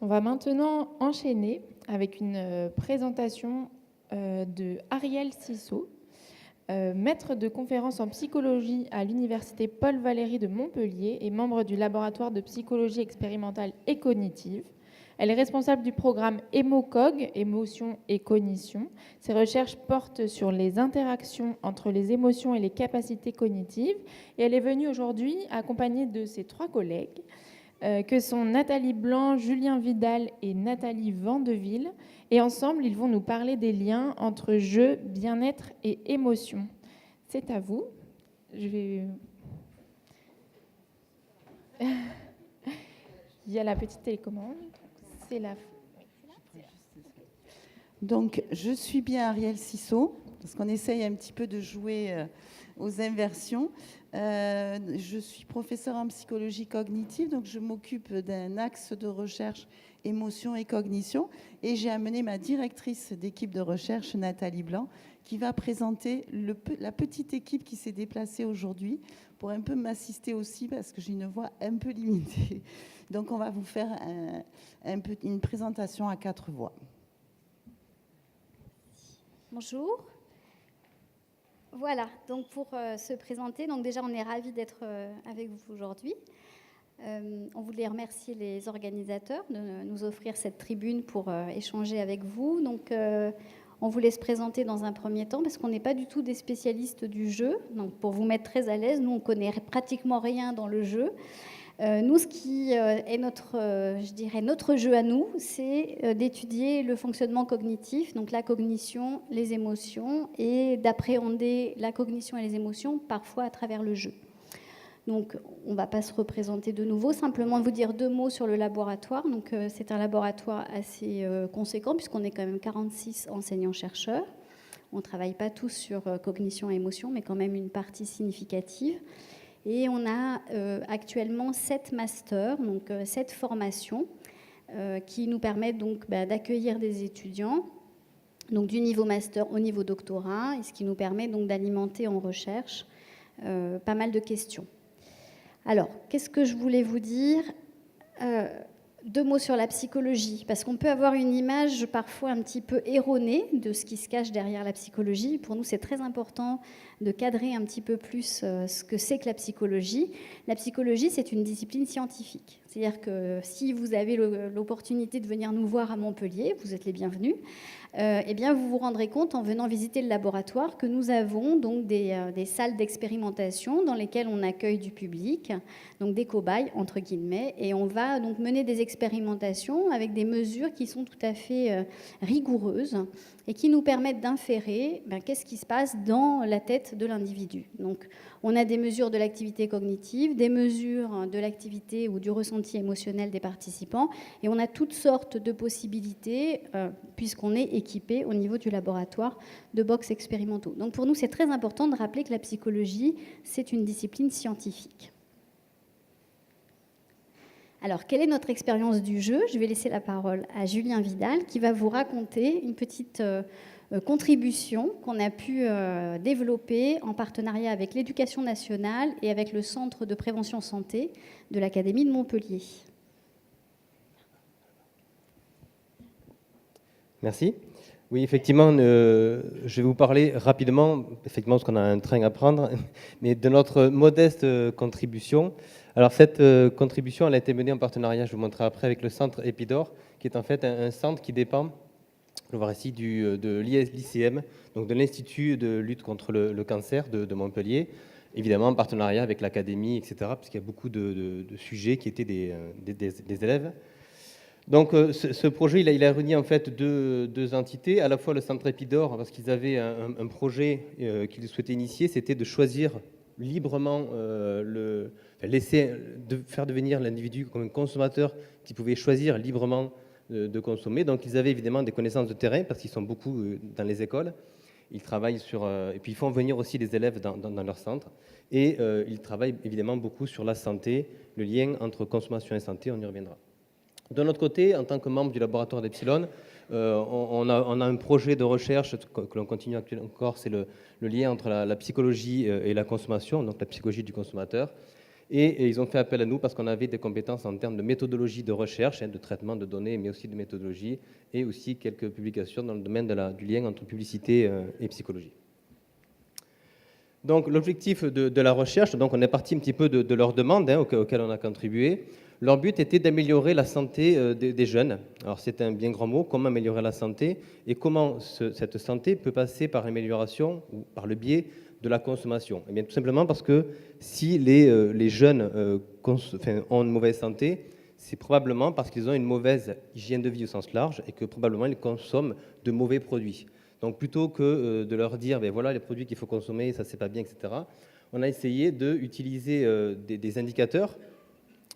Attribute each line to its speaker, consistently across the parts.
Speaker 1: On va maintenant enchaîner avec une présentation de Ariel Cissot, maître de conférences en psychologie à l'université Paul Valéry de Montpellier et membre du laboratoire de psychologie expérimentale et cognitive. Elle est responsable du programme EmoCog, émotion et cognition. Ses recherches portent sur les interactions entre les émotions et les capacités cognitives. Et elle est venue aujourd'hui accompagnée de ses 3 collègues, que sont Nathalie Blanc, Julien Vidal et Nathalie Vandeville. Et ensemble, ils vont nous parler des liens entre jeu, bien-être et émotion. C'est à vous. Je vais... Il y a la petite télécommande. C'est la...
Speaker 2: Donc, je suis bien Ariel Cissot, parce qu'on essaye un petit peu de jouer aux inversions. Je suis professeure en psychologie cognitive, donc je m'occupe d'un axe de recherche émotion et cognition. Et j'ai amené ma directrice d'équipe de recherche, Nathalie Blanc, qui va présenter la petite équipe qui s'est déplacée aujourd'hui pour un peu m'assister aussi, parce que j'ai une voix un peu limitée. Donc, on va vous faire une présentation à 4 voix.
Speaker 3: Bonjour. Voilà, donc pour se présenter, donc déjà on est ravis d'être avec vous aujourd'hui. On voulait remercier les organisateurs de nous offrir cette tribune pour échanger avec vous. Donc on voulait se présenter dans un premier temps parce qu'on n'est pas du tout des spécialistes du jeu. Donc pour vous mettre très à l'aise, nous on connaît pratiquement rien dans le jeu. Nous, ce qui est notre jeu à nous, c'est d'étudier le fonctionnement cognitif, donc la cognition, les émotions, et d'appréhender la cognition et les émotions parfois à travers le jeu. Donc, on ne va pas se représenter de nouveau, simplement vous dire 2 mots sur le laboratoire. Donc, c'est un laboratoire assez conséquent puisqu'on est quand même 46 enseignants-chercheurs. On ne travaille pas tous sur cognition et émotion, mais quand même une partie significative. Et on a actuellement 7 masters, donc 7 formations qui nous permettent donc d'accueillir des étudiants donc du niveau master au niveau doctorat, et ce qui nous permet donc d'alimenter en recherche pas mal de questions. Alors, qu'est-ce que je voulais vous dire ? 2 mots sur la psychologie, parce qu'on peut avoir une image parfois un petit peu erronée de ce qui se cache derrière la psychologie. Pour nous, c'est très important de cadrer un petit peu plus ce que c'est que la psychologie. La psychologie, c'est une discipline scientifique. C'est-à-dire que si vous avez l'opportunité de venir nous voir à Montpellier, vous êtes les bienvenus, eh bien vous vous rendrez compte en venant visiter le laboratoire que nous avons donc des salles d'expérimentation dans lesquelles on accueille du public, donc des cobayes entre guillemets, et on va donc mener des expérimentations avec des mesures qui sont tout à fait rigoureuses et qui nous permettent d'inférer qu'est-ce qui se passe dans la tête de l'individu. Donc on a des mesures de l'activité cognitive, des mesures de l'activité ou du ressenti émotionnel des participants, et on a toutes sortes de possibilités puisqu'on est équipé au niveau du laboratoire de box expérimentaux. Donc pour nous, c'est très important de rappeler que la psychologie, c'est une discipline scientifique. Alors, quelle est notre expérience du jeu ? Je vais laisser la parole à Julien Vidal qui va vous raconter une petite contribution qu'on a pu développer en partenariat avec l'Éducation nationale et avec le Centre de prévention santé de l'Académie de Montpellier.
Speaker 4: Merci. Oui, effectivement, je vais vous parler rapidement, effectivement, parce qu'on a un train à prendre, mais de notre modeste contribution. Alors, cette contribution, elle a été menée en partenariat, je vous montrerai après, avec le centre Epidor, qui est en fait un centre qui dépend, on le voit ici, de l'ICM, donc de l'Institut de lutte contre le cancer de Montpellier, évidemment en partenariat avec l'académie, etc., puisqu'il y a beaucoup de sujets qui étaient des élèves. Donc ce projet, il a réuni en fait deux entités, à la fois le centre Epidor, parce qu'ils avaient un projet qu'ils souhaitaient initier, c'était de choisir librement, faire devenir l'individu comme un consommateur qui pouvait choisir librement de consommer. Donc ils avaient évidemment des connaissances de terrain, parce qu'ils sont beaucoup dans les écoles. Ils travaillent et puis ils font venir aussi les élèves dans leur centre. Et ils travaillent évidemment beaucoup sur la santé, le lien entre consommation et santé, on y reviendra. De notre côté, en tant que membre du laboratoire d'Epsilon, on a un projet de recherche que l'on continue actuellement encore, c'est le lien entre la psychologie et la consommation, donc la psychologie du consommateur. Et ils ont fait appel à nous parce qu'on avait des compétences en termes de méthodologie de recherche, de traitement de données, mais aussi de méthodologie, et aussi quelques publications dans le domaine du lien entre publicité et psychologie. Donc l'objectif de la recherche, donc on est parti un petit peu de leur demande auquel on a contribué. Leur but était d'améliorer la santé des jeunes. Alors c'est un bien grand mot, comment améliorer la santé et comment cette santé peut passer par l'amélioration ou par le biais de la consommation. Eh bien, tout simplement parce que si les jeunes ont une mauvaise santé, c'est probablement parce qu'ils ont une mauvaise hygiène de vie au sens large et que probablement ils consomment de mauvais produits. Donc plutôt que de leur dire ben voilà les produits qu'il faut consommer, ça c'est pas bien, etc., on a essayé d'utiliser des indicateurs.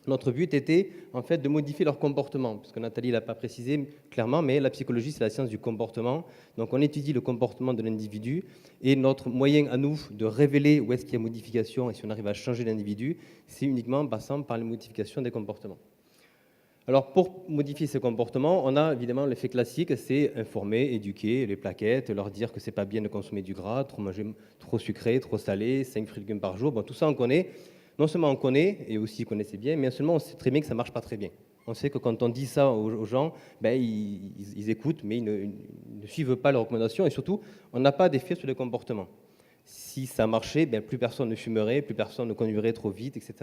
Speaker 4: Notre but était en fait de modifier leur comportement, parce que Nathalie ne l'a pas précisé clairement, mais la psychologie c'est la science du comportement. Donc on étudie le comportement de l'individu et notre moyen à nous de révéler où est-ce qu'il y a modification et si on arrive à changer l'individu, c'est uniquement en passant par les modifications des comportements. Alors pour modifier ces comportements, on a évidemment l'effet classique, c'est informer, éduquer les plaquettes, leur dire que c'est pas bien de consommer du gras, trop manger trop sucré, trop salé, 5 fruits et légumes par jour. Bon, tout ça on connaît. Non seulement on connaît, et aussi connaissait bien, mais seulement on sait très bien que ça ne marche pas très bien. On sait que quand on dit ça aux gens, ben, ils écoutent, mais ils ne suivent pas les recommandations, et surtout, on n'a pas d'effet sur les comportements. Si ça marchait, ben, plus personne ne fumerait, plus personne ne conduirait trop vite, etc.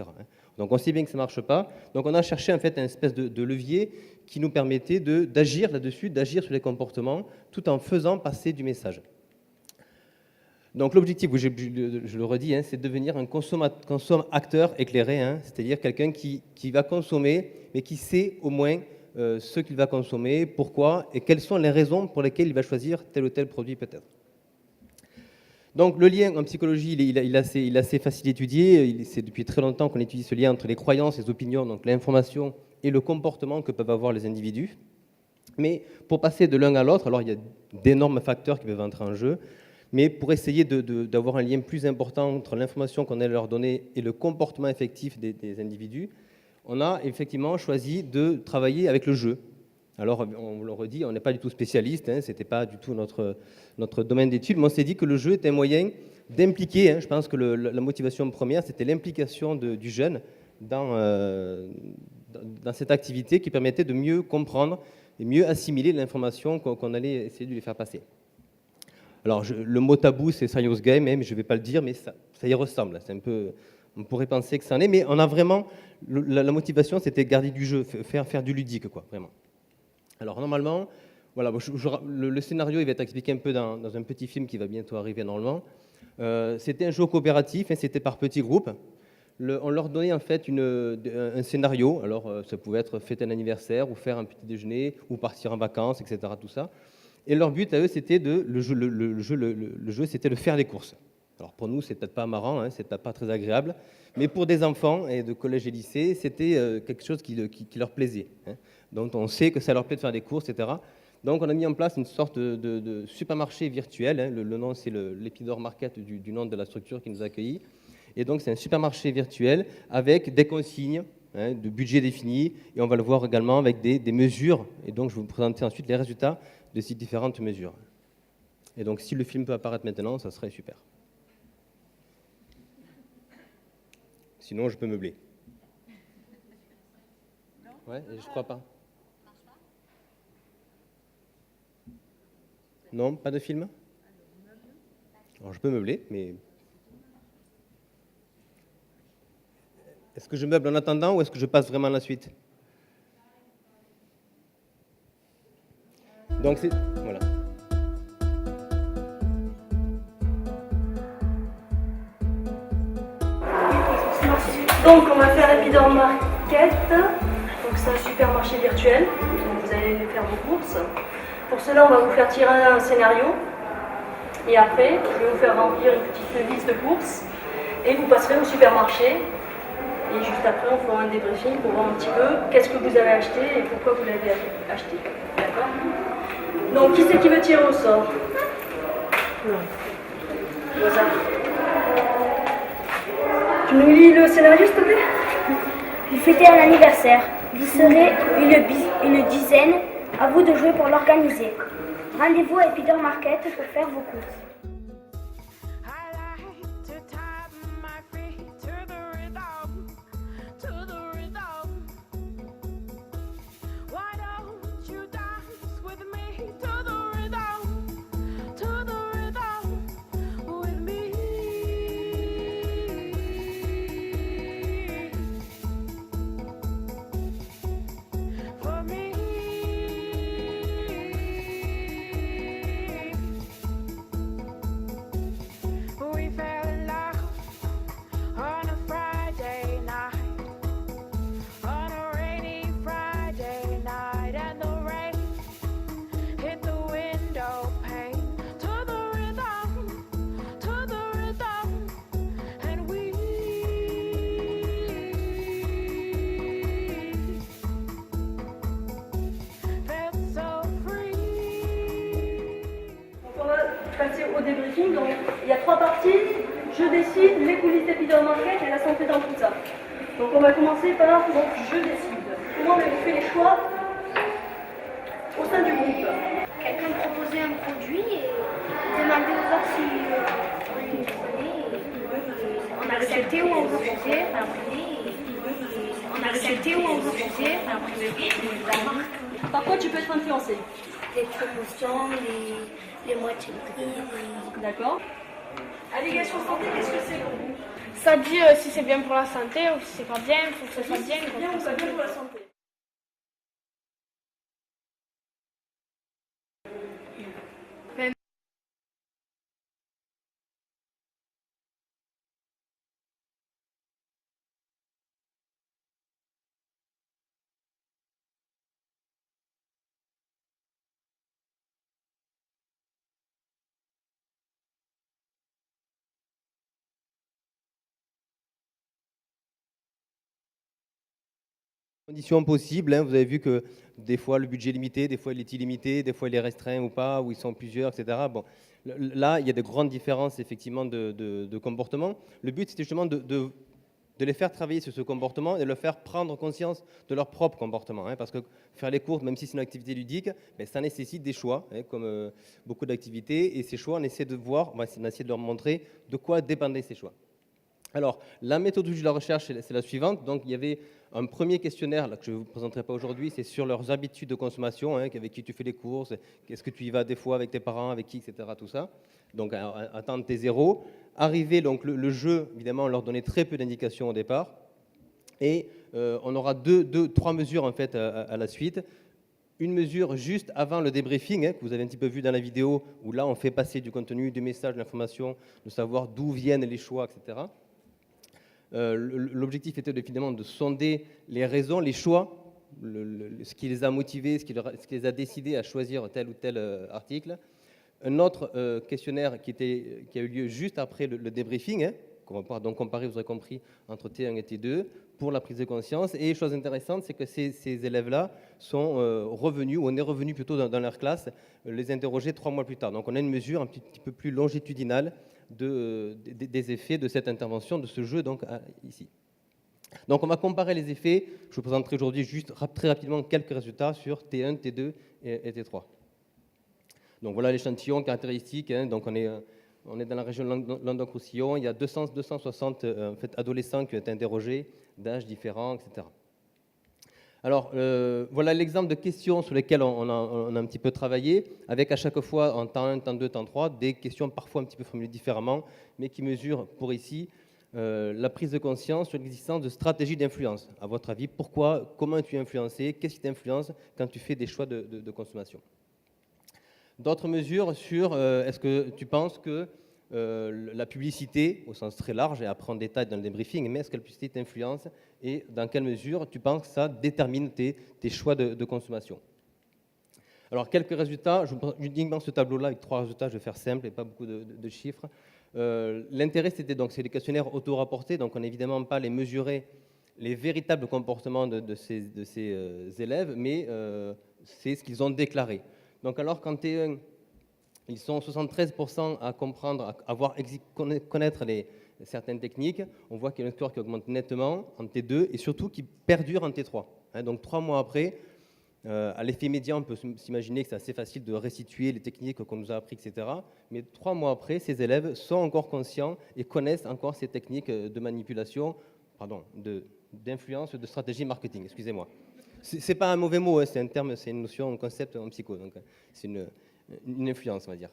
Speaker 4: Donc on sait bien que ça ne marche pas. Donc on a cherché en fait une espèce de levier qui nous permettait d'agir là-dessus, d'agir sur les comportements, tout en faisant passer du message. Donc l'objectif, je le redis, c'est de devenir un consomme-acteur éclairé, c'est-à-dire quelqu'un qui va consommer, mais qui sait au moins ce qu'il va consommer, pourquoi, et quelles sont les raisons pour lesquelles il va choisir tel ou tel produit peut-être. Donc le lien en psychologie, il est assez facile d'étudier, c'est depuis très longtemps qu'on étudie ce lien entre les croyances, les opinions, donc l'information et le comportement que peuvent avoir les individus. Mais pour passer de l'un à l'autre, alors il y a d'énormes facteurs qui peuvent entrer en jeu, mais pour essayer d'avoir un lien plus important entre l'information qu'on a leur donner et le comportement effectif des individus, on a effectivement choisi de travailler avec le jeu. Alors, on le redit, on n'est pas du tout spécialiste, ce n'était pas du tout notre domaine d'étude, mais on s'est dit que le jeu était un moyen d'impliquer, je pense que la motivation première, c'était l'implication du jeune dans cette activité qui permettait de mieux comprendre et mieux assimiler l'information qu'on allait essayer de lui faire passer. Alors, le mot tabou, c'est serious game, mais je ne vais pas le dire, mais ça y ressemble. C'est un peu, on pourrait penser que ça en est, mais on a vraiment, la motivation, c'était garder du jeu, faire du ludique, quoi, vraiment. Alors, normalement, voilà, le scénario, il va être expliqué un peu dans un petit film qui va bientôt arriver normalement. C'était un jeu coopératif, c'était par petits groupes. On leur donnait en fait un scénario. Alors, ça pouvait être fêter un anniversaire, ou faire un petit déjeuner, ou partir en vacances, etc., tout ça. Et leur but à eux, c'était le jeu, c'était de faire les courses. Alors pour nous, c'est peut-être pas marrant, c'est peut-être pas très agréable, mais pour des enfants et de collège et lycée, c'était quelque chose qui leur plaisait. Donc on sait que ça leur plaît de faire des courses, etc. Donc on a mis en place une sorte de supermarché virtuel. Le nom, c'est l'Epidor Market du nom de la structure qui nous a accueillis. Et donc c'est un supermarché virtuel avec des consignes, de budget défini, et on va le voir également avec des mesures. Et donc je vais vous présenter ensuite les résultats de ces différentes mesures. Et donc, si le film peut apparaître maintenant, ça serait super. Sinon, je peux meubler. Ouais, je crois pas. Non, pas de film? Alors, je peux meubler, mais... Est-ce que je meuble en attendant ou est-ce que je passe vraiment à la suite? Donc, c'est... Voilà.
Speaker 5: Donc on va faire l'Epidor Market, donc c'est un supermarché virtuel, donc vous allez faire vos courses. Pour cela on va vous faire tirer un scénario et après je vais vous faire remplir une petite liste de courses et vous passerez au supermarché et juste après on fera un débriefing pour voir un petit peu qu'est-ce que vous avez acheté et pourquoi vous l'avez acheté. D'accord? Donc qui c'est qui veut tirer au sort? Voilà. Tu nous lis le scénario, s'il te plaît?
Speaker 6: Vous fêtez un anniversaire. Vous serez une dizaine. À vous de jouer pour l'organiser. Rendez-vous à Epidor Market pour faire vos courses.
Speaker 5: au débriefing. Donc, il y a 3 parties. Je décide, les coulisses d'Epidor Market et la santé dans tout ça. Donc, on va commencer par donc, je décide. Comment avez-vous fait les choix au sein du groupe?
Speaker 6: Quelqu'un proposait un produit et demandait aux autres si on le prenait. On acceptait ou on refusait. On acceptait ou on refusait. La marque.
Speaker 5: Par quoi tu peux être influencé?
Speaker 6: Les promotions, les moitiés de prix.
Speaker 5: D'accord. Allégation santé, qu'est-ce que c'est pour vous?
Speaker 7: Ça dit si c'est bien pour la santé ou si c'est pas bien, il faut que ça soit bien.
Speaker 5: C'est bien ou pas bien pour la santé?
Speaker 4: Conditions possibles, hein, vous avez vu que des fois le budget est limité, des fois il est illimité, des fois il est restreint ou pas, ou ils sont plusieurs, etc. Bon, là, il y a de grandes différences effectivement de comportement. Le but, c'était justement de les faire travailler sur ce comportement et de leur faire prendre conscience de leur propre comportement. Hein, parce que faire les courses, même si c'est une activité ludique, ben, ça nécessite des choix, hein, comme beaucoup d'activités. Et ces choix, on essaie de voir, on va essayer de leur montrer de quoi dépendaient ces choix. Alors, la méthodologie de la recherche, c'est la suivante. Donc, il y avait un premier questionnaire là, que je ne vous présenterai pas aujourd'hui, c'est sur leurs habitudes de consommation, hein, avec qui tu fais les courses, est-ce que tu y vas des fois avec tes parents, avec qui, etc. Tout ça. Donc, attendre tes zéros. Arrivé, donc, le jeu, évidemment, on leur donnait très peu d'indications au départ. Et on aura trois mesures, en fait, à la suite. Une mesure juste avant le débriefing, hein, que vous avez un petit peu vu dans la vidéo, où là, on fait passer du contenu, du message, de l'information, de savoir d'où viennent les choix, etc. L'objectif était finalement de sonder les raisons, les choix, ce qui les a motivés, ce qui les a décidés à choisir tel ou tel article. Un autre questionnaire qui a eu lieu juste après le débriefing, hein, qu'on va pouvoir donc comparer, vous aurez compris, entre T1 et T2, pour la prise de conscience. Et chose intéressante, c'est que ces élèves-là sont revenus, ou on est revenu plutôt dans leur classe, les interroger 3 mois plus tard. Donc on a une mesure un petit peu plus longitudinale des effets de cette intervention, de ce jeu donc, ici. Donc on va comparer les effets. Je vous présenterai aujourd'hui juste très rapidement quelques résultats sur T1, T2 et T3. Donc voilà l'échantillon caractéristique. Hein, donc on est dans la région Languedoc-Roussillon. Il y a 260 en fait, adolescents qui ont été interrogés, d'âges différents, etc. Alors, voilà l'exemple de questions sur lesquelles on a un petit peu travaillé, avec à chaque fois, en temps 1, temps 2, temps 3, des questions parfois un petit peu formulées différemment, mais qui mesurent pour ici la prise de conscience sur l'existence de stratégies d'influence. À votre avis, pourquoi, comment es-tu influencé, qu'est-ce qui t'influence quand tu fais des choix de consommation? D'autres mesures sur est-ce que tu penses que la publicité, au sens très large, et après en détail dans le débriefing, mais est-ce que la publicité t'influence et dans quelle mesure tu penses que ça détermine tes choix de consommation? Alors, quelques résultats. Je vous prends uniquement ce tableau-là avec 3 résultats, je vais faire simple et pas beaucoup de chiffres. L'intérêt, c'était donc, c'est les questionnaires auto-rapportés, donc on n'a évidemment pas les mesurer les véritables comportements de ces élèves, mais c'est ce qu'ils ont déclaré. Donc, alors qu'en T1, ils sont 73% à comprendre, à connaître certaines techniques. On voit qu'il y a un score qui augmente nettement en T2 et surtout qui perdure en T3. Hein, donc 3 mois après, à l'effet médian, on peut s'imaginer que c'est assez facile de restituer les techniques qu'on nous a appris, etc. Mais 3 mois après, ces élèves sont encore conscients et connaissent encore ces techniques de manipulation, d'influence, de stratégie marketing. Excusez-moi. C'est pas un mauvais mot, hein, c'est un terme, c'est une notion, un concept en psycho. Donc c'est une influence, on va dire.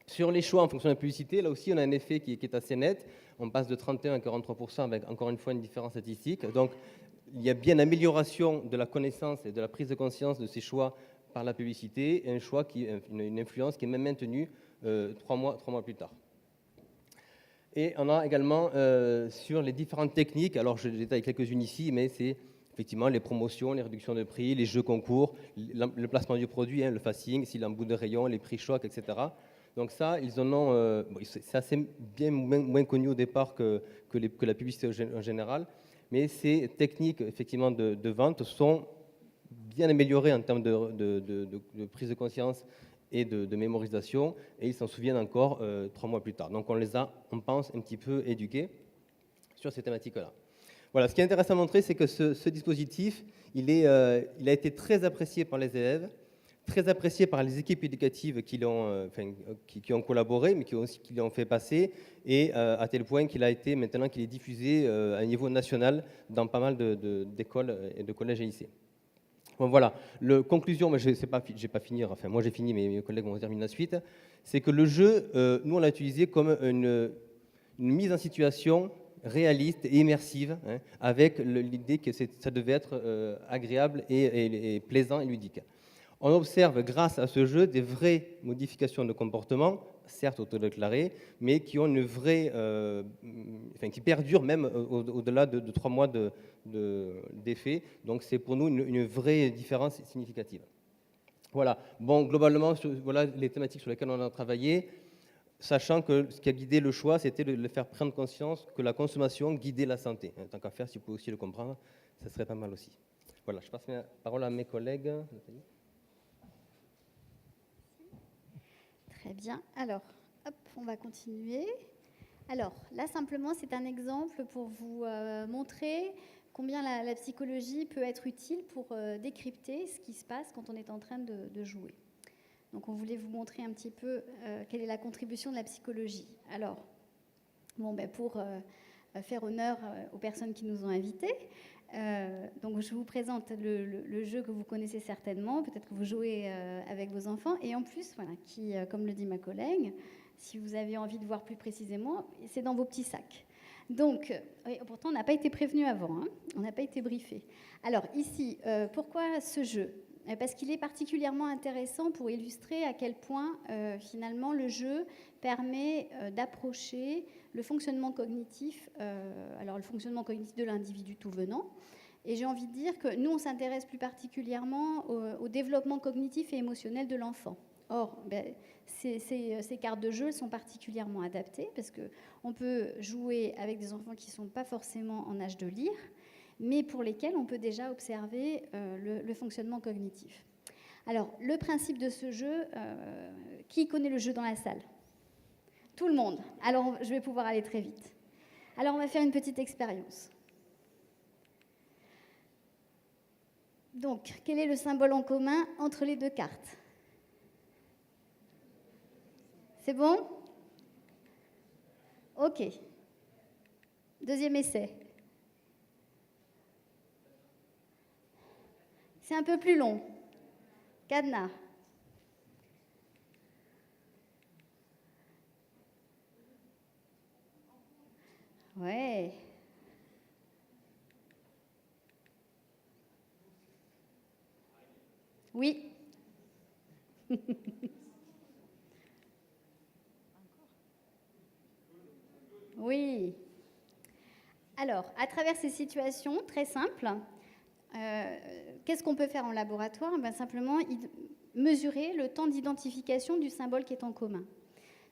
Speaker 4: Sur les choix en fonction de la publicité, là aussi, on a un effet qui est assez net. On passe de 31 à 43% avec, encore une fois, une différence statistique. Donc, il y a bien amélioration de la connaissance et de la prise de conscience de ces choix par la publicité, et une influence qui est même maintenue 3 mois plus tard. Et on a également sur les différentes techniques, alors je détaille quelques-unes ici, mais c'est effectivement les promotions, les réductions de prix, les jeux concours, le placement du produit, hein, le fasting, s'il est en bout de rayon, les prix chocs, etc. Donc ça, ils en ont, c'est assez bien moins connu au départ que la publicité en général, mais ces techniques effectivement de vente sont bien améliorées en termes de prise de conscience et de mémorisation, et ils s'en souviennent encore 3 mois plus tard. Donc on les a, on pense, un petit peu éduqués sur ces thématiques-là. Voilà, ce qui est intéressant à montrer, c'est que ce dispositif, il a été très apprécié par les élèves, très apprécié par les équipes éducatives qui ont collaboré, mais qui l'ont fait passer, et à tel point qu'il a été, maintenant qu'il est diffusé à un niveau national dans pas mal d'écoles et de collèges et lycées. Bon, voilà, conclusion, mais je n'ai pas fini, enfin moi j'ai fini, mais mes collègues vont terminer la suite, c'est que le jeu, nous on l'a utilisé comme une mise en situation réaliste et immersive, hein, avec l'idée que ça devait être agréable et plaisant et ludique. On observe, grâce à ce jeu, des vraies modifications de comportement, certes autodéclarées, mais qui ont une vraie, qui perdurent même au-delà de 3 mois d'effet. Donc c'est pour nous une vraie différence significative. Voilà. Bon, globalement, voilà les thématiques sur lesquelles on a travaillé, sachant que ce qui a guidé le choix, c'était de faire prendre conscience que la consommation guidait la santé. Tant qu'à faire, si vous pouvez aussi le comprendre, ça serait pas mal aussi. Voilà, je passe la parole à mes collègues.
Speaker 3: Très bien. Alors, hop, on va continuer. Alors, là, simplement, c'est un exemple pour vous montrer combien la psychologie peut être utile pour décrypter ce qui se passe quand on est en train de jouer. Donc, on voulait vous montrer un petit peu quelle est la contribution de la psychologie. Alors, bon, pour faire honneur aux personnes qui nous ont invités, donc je vous présente le jeu que vous connaissez certainement, peut-être que vous jouez avec vos enfants, et en plus, voilà, qui, comme le dit ma collègue, si vous avez envie de voir plus précisément, c'est dans vos petits sacs. Donc, pourtant, on n'a pas été prévenu avant, hein, on n'a pas été briefé. Alors ici, pourquoi ce jeu ? Parce qu'il est particulièrement intéressant pour illustrer à quel point, finalement, le jeu permet d'approcher le fonctionnement cognitif, alors le fonctionnement cognitif de l'individu tout venant. Et j'ai envie de dire que nous, on s'intéresse plus particulièrement au développement cognitif et émotionnel de l'enfant. Or, ces cartes de jeu sont particulièrement adaptées parce qu'on peut jouer avec des enfants qui ne sont pas forcément en âge de lire, mais pour lesquels on peut déjà observer le fonctionnement cognitif. Alors, le principe de ce jeu, qui connaît le jeu dans la salle ? Tout le monde. Alors, je vais pouvoir aller très vite. Alors, on va faire une petite expérience. Donc, quel est le symbole en commun entre les deux cartes ? C'est bon ? Ok. Deuxième essai. C'est un peu plus long. Cadenas. Ouais. Oui. Oui. Alors, à travers ces situations très simples, qu'est-ce qu'on peut faire en laboratoire ? Simplement mesurer le temps d'identification du symbole qui est en commun.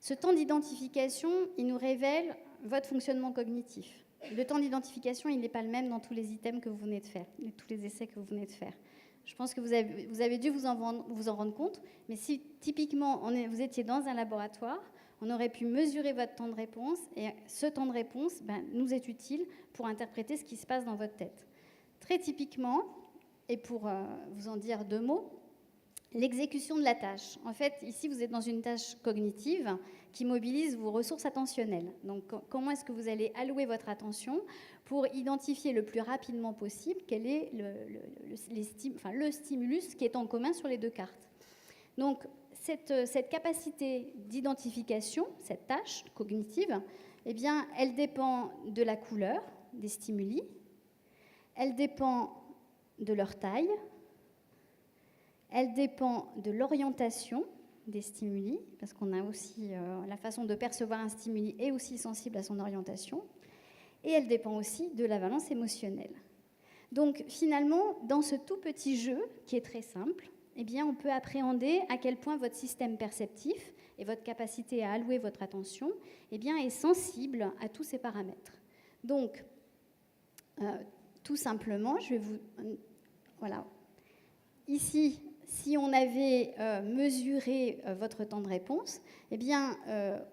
Speaker 3: Ce temps d'identification, il nous révèle votre fonctionnement cognitif. Le temps d'identification, il n'est pas le même dans tous les items que vous venez de faire, tous les essais que vous venez de faire. Je pense que vous avez dû vous en rendre compte, mais si typiquement vous étiez dans un laboratoire, on aurait pu mesurer votre temps de réponse, et ce temps de réponse nous est utile pour interpréter ce qui se passe dans votre tête. Très typiquement, et pour vous en dire 2 mots, l'exécution de la tâche. En fait, ici, vous êtes dans une tâche cognitive qui mobilise vos ressources attentionnelles. Donc, comment est-ce que vous allez allouer votre attention pour identifier le plus rapidement possible quel est le stimulus qui est en commun sur les deux cartes. Donc, cette capacité d'identification, cette tâche cognitive, eh bien, elle dépend de la couleur des stimuli, elle dépend de leur taille, elle dépend de l'orientation des stimuli, parce qu'on a aussi la façon de percevoir un stimuli est aussi sensible à son orientation, et elle dépend aussi de la valence émotionnelle. Donc finalement, dans ce tout petit jeu, qui est très simple, eh bien, on peut appréhender à quel point votre système perceptif et votre capacité à allouer votre attention eh bien, est sensible à tous ces paramètres. Donc, tout simplement, je vais vous... Voilà. Ici, si on avait mesuré votre temps de réponse, eh bien,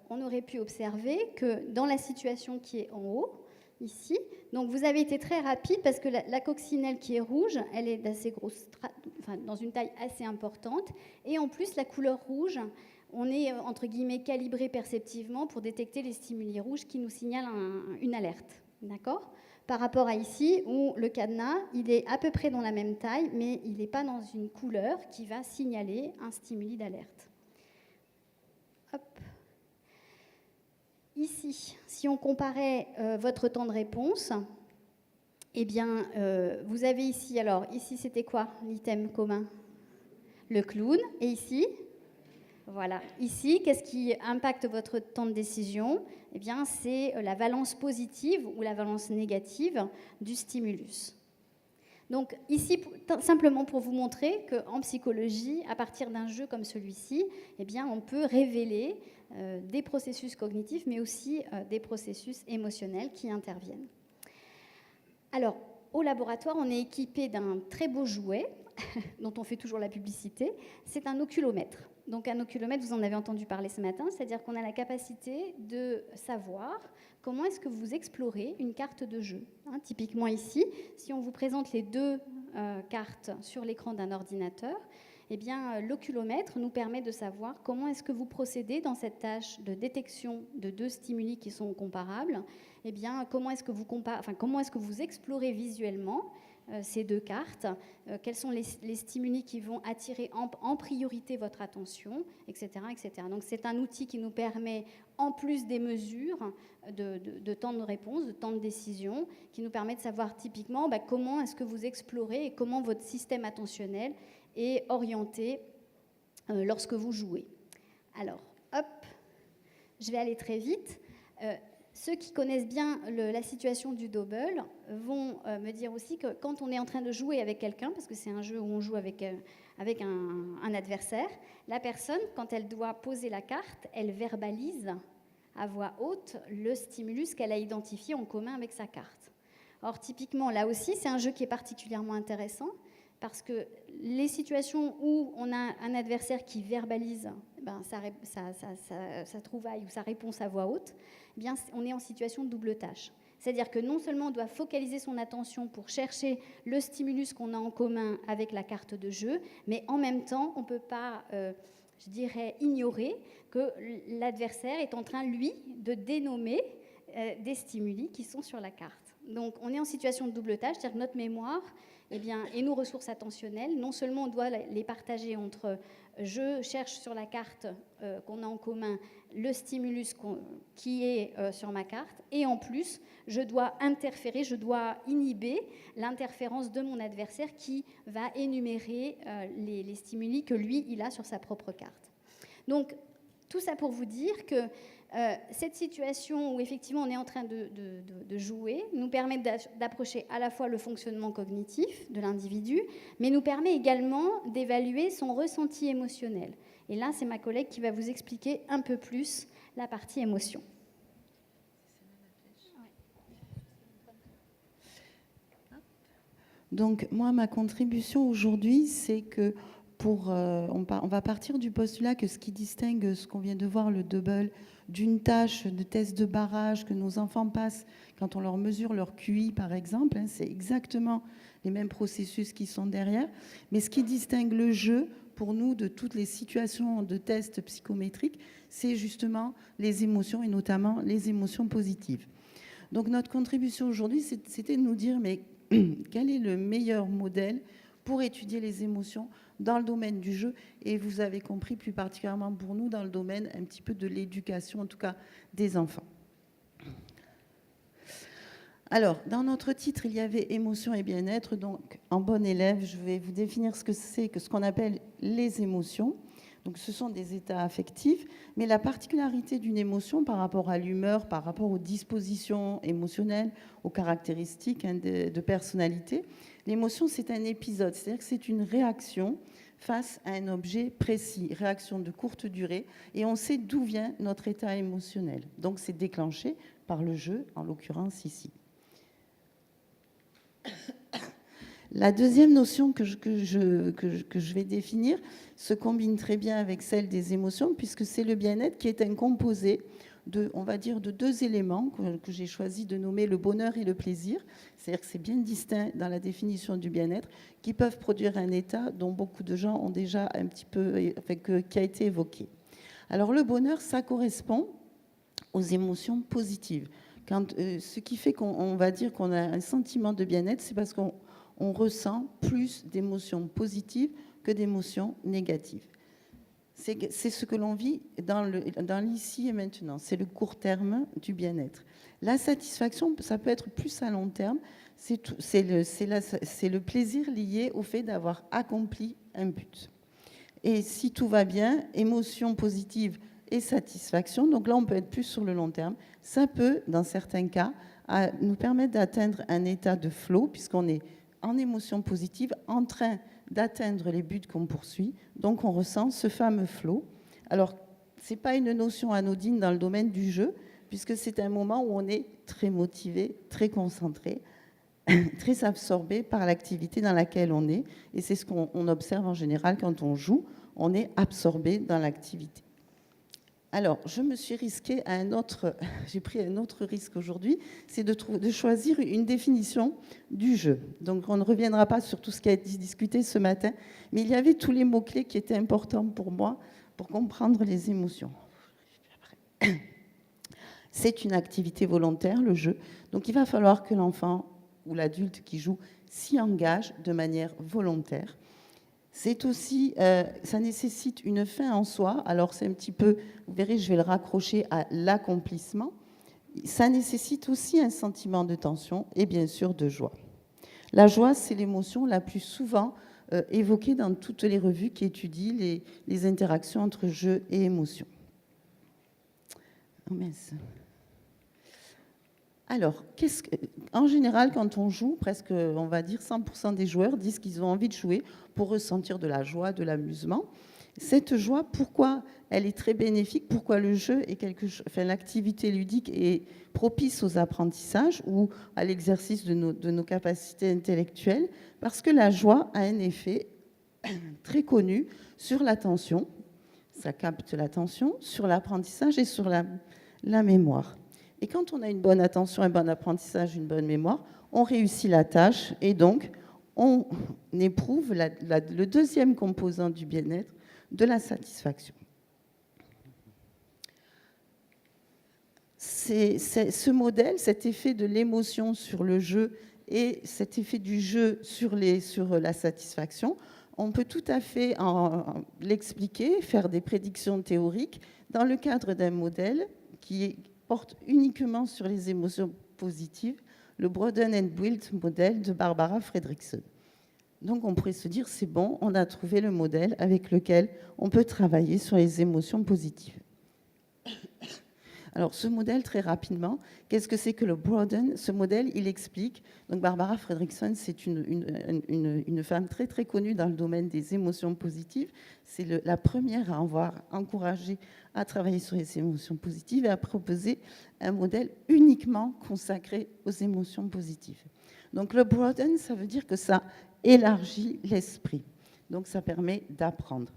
Speaker 3: on aurait pu observer que dans la situation qui est en haut, ici, donc vous avez été très rapide parce que la coccinelle qui est rouge, elle est d'assez grosse, enfin, dans une taille assez importante, et en plus, la couleur rouge, on est, entre guillemets, calibré perceptivement pour détecter les stimuli rouges qui nous signalent une alerte. D'accord ? Par rapport à ici, où le cadenas, il est à peu près dans la même taille, mais il n'est pas dans une couleur qui va signaler un stimuli d'alerte. Hop. Ici, si on comparait votre temps de réponse, eh bien, vous avez ici, alors, ici, c'était quoi l'item commun ? Le clown. Et ici ? Voilà. Ici, qu'est-ce qui impacte votre temps de décision ? Eh bien, c'est la valence positive ou la valence négative du stimulus. Donc, ici, simplement pour vous montrer qu'en psychologie, à partir d'un jeu comme celui-ci, eh bien, on peut révéler des processus cognitifs, mais aussi des processus émotionnels qui interviennent. Alors, au laboratoire, on est équipé d'un très beau jouet, dont on fait toujours la publicité, c'est un oculomètre. Donc un oculomètre, vous en avez entendu parler ce matin, c'est-à-dire qu'on a la capacité de savoir comment est-ce que vous explorez une carte de jeu. Typiquement ici, si on vous présente les deux cartes sur l'écran d'un ordinateur, eh bien, l'oculomètre nous permet de savoir comment est-ce que vous procédez dans cette tâche de détection de deux stimuli qui sont comparables. Eh bien, comment est-ce que vous explorez visuellement ces deux cartes, quels sont les stimuli qui vont attirer en priorité votre attention, etc., etc. Donc c'est un outil qui nous permet, en plus des mesures de temps de réponse, de temps de décision, qui nous permet de savoir typiquement comment est-ce que vous explorez et comment votre système attentionnel est orienté lorsque vous jouez. Alors, hop, je vais aller très vite. Ceux qui connaissent bien la situation du double vont me dire aussi que quand on est en train de jouer avec quelqu'un, parce que c'est un jeu où on joue avec un adversaire, la personne, quand elle doit poser la carte, elle verbalise à voix haute le stimulus qu'elle a identifié en commun avec sa carte. Or, typiquement, là aussi, c'est un jeu qui est particulièrement intéressant parce que les situations où on a un adversaire qui verbalise sa trouvaille ou sa réponse à voix haute, eh bien, on est en situation de double tâche. C'est-à-dire que non seulement on doit focaliser son attention pour chercher le stimulus qu'on a en commun avec la carte de jeu, mais en même temps, on ne peut pas, ignorer que l'adversaire est en train, lui, de dénommer des stimuli qui sont sur la carte. Donc, on est en situation de double tâche, c'est-à-dire que notre mémoire et nos ressources attentionnelles, non seulement on doit les partager entre je cherche sur la carte qu'on a en commun le stimulus qui est sur ma carte, et en plus, je dois interférer, je dois inhiber l'interférence de mon adversaire qui va énumérer les stimuli que lui, il a sur sa propre carte. Donc, tout ça pour vous dire que cette situation où effectivement on est en train de jouer nous permet d'approcher à la fois le fonctionnement cognitif de l'individu, mais nous permet également d'évaluer son ressenti émotionnel. Et là, c'est ma collègue qui va vous expliquer un peu plus la partie émotion.
Speaker 2: Donc, moi, ma contribution aujourd'hui, c'est que on va partir du postulat que ce qui distingue ce qu'on vient de voir, le double, d'une tâche de test de barrage que nos enfants passent quand on leur mesure leur QI, par exemple, c'est exactement les mêmes processus qui sont derrière. Mais ce qui distingue le jeu, pour nous, de toutes les situations de tests psychométriques, c'est justement les émotions, et notamment les émotions positives. Donc notre contribution aujourd'hui, c'était de nous dire, mais quel est le meilleur modèle pour étudier les émotions dans le domaine du jeu, et vous avez compris plus particulièrement pour nous dans le domaine un petit peu de l'éducation, en tout cas des enfants. Alors, dans notre titre, il y avait émotion et bien-être, donc en bon élève, je vais vous définir ce que c'est que ce qu'on appelle les émotions. Donc ce sont des états affectifs, mais la particularité d'une émotion par rapport à l'humeur, par rapport aux dispositions émotionnelles, aux caractéristiques de personnalité, l'émotion c'est un épisode, c'est-à-dire que c'est une réaction face à un objet précis, réaction de courte durée, et on sait d'où vient notre état émotionnel. Donc c'est déclenché par le jeu, en l'occurrence ici. La deuxième notion que je vais définir se combine très bien avec celle des émotions, puisque c'est le bien-être qui est un composé on va dire, de deux éléments que j'ai choisi de nommer le bonheur et le plaisir. C'est-à-dire que c'est bien distinct dans la définition du bien-être, qui peuvent produire un état dont beaucoup de gens ont déjà un petit peu, qui a été évoqué. Alors le bonheur, ça correspond aux émotions positives. Ce qui fait qu'on va dire qu'on a un sentiment de bien-être, c'est parce qu'on ressent plus d'émotions positives que d'émotions négatives. C'est ce que l'on vit dans l'ici et maintenant. C'est le court terme du bien-être. La satisfaction, ça peut être plus à long terme. C'est le plaisir lié au fait d'avoir accompli un but. Et si tout va bien, émotion positive et satisfaction, donc là on peut être plus sur le long terme, ça peut, dans certains cas, nous permettre d'atteindre un état de flow, puisqu'on est en émotion positive, en train d'atteindre les buts qu'on poursuit, donc on ressent ce fameux flow. Alors, ce n'est pas une notion anodine dans le domaine du jeu, puisque c'est un moment où on est très motivé, très concentré, très absorbé par l'activité dans laquelle on est, et c'est ce qu'on observe en général quand on joue, on est absorbé dans l'activité. Alors, je me suis risquée à j'ai pris un autre risque aujourd'hui, c'est de choisir une définition du jeu. Donc, on ne reviendra pas sur tout ce qui a été discuté ce matin, mais il y avait tous les mots-clés qui étaient importants pour moi pour comprendre les émotions. C'est une activité volontaire, le jeu. Donc, il va falloir que l'enfant ou l'adulte qui joue s'y engage de manière volontaire. C'est aussi, ça nécessite une fin en soi. Alors c'est un petit peu, vous verrez, je vais le raccrocher à l'accomplissement. Ça nécessite aussi un sentiment de tension et bien sûr de joie. La joie, c'est l'émotion la plus souvent évoquée dans toutes les revues qui étudient les interactions entre jeu et émotion. Oh mince. Alors, en général, quand on joue, presque, on va dire 100% des joueurs disent qu'ils ont envie de jouer pour ressentir de la joie, de l'amusement. Cette joie, pourquoi elle est très bénéfique? Pourquoi le jeu est l'activité ludique est propice aux apprentissages ou à l'exercice de nos capacités intellectuelles? Parce que la joie a un effet très connu sur l'attention. Ça capte l'attention, sur l'apprentissage et sur la mémoire. Et quand on a une bonne attention, un bon apprentissage, une bonne mémoire, on réussit la tâche et donc on éprouve le deuxième composant du bien-être, de la satisfaction. Ce modèle, cet effet de l'émotion sur le jeu et cet effet du jeu sur la satisfaction, on peut tout à fait l'expliquer, faire des prédictions théoriques dans le cadre d'un modèle qui porte uniquement sur les émotions positives, le Broaden and Build modèle de Barbara Fredrickson. Donc on pourrait se dire, c'est bon, on a trouvé le modèle avec lequel on peut travailler sur les émotions positives. Alors ce modèle, très rapidement, qu'est-ce que c'est que le Broaden? Ce modèle, il explique, donc Barbara Fredrickson, c'est une femme très très connue dans le domaine des émotions positives. C'est la première à avoir encouragé à travailler sur les émotions positives et à proposer un modèle uniquement consacré aux émotions positives. Donc le Broaden, ça veut dire que ça élargit l'esprit. Donc ça permet d'apprendre.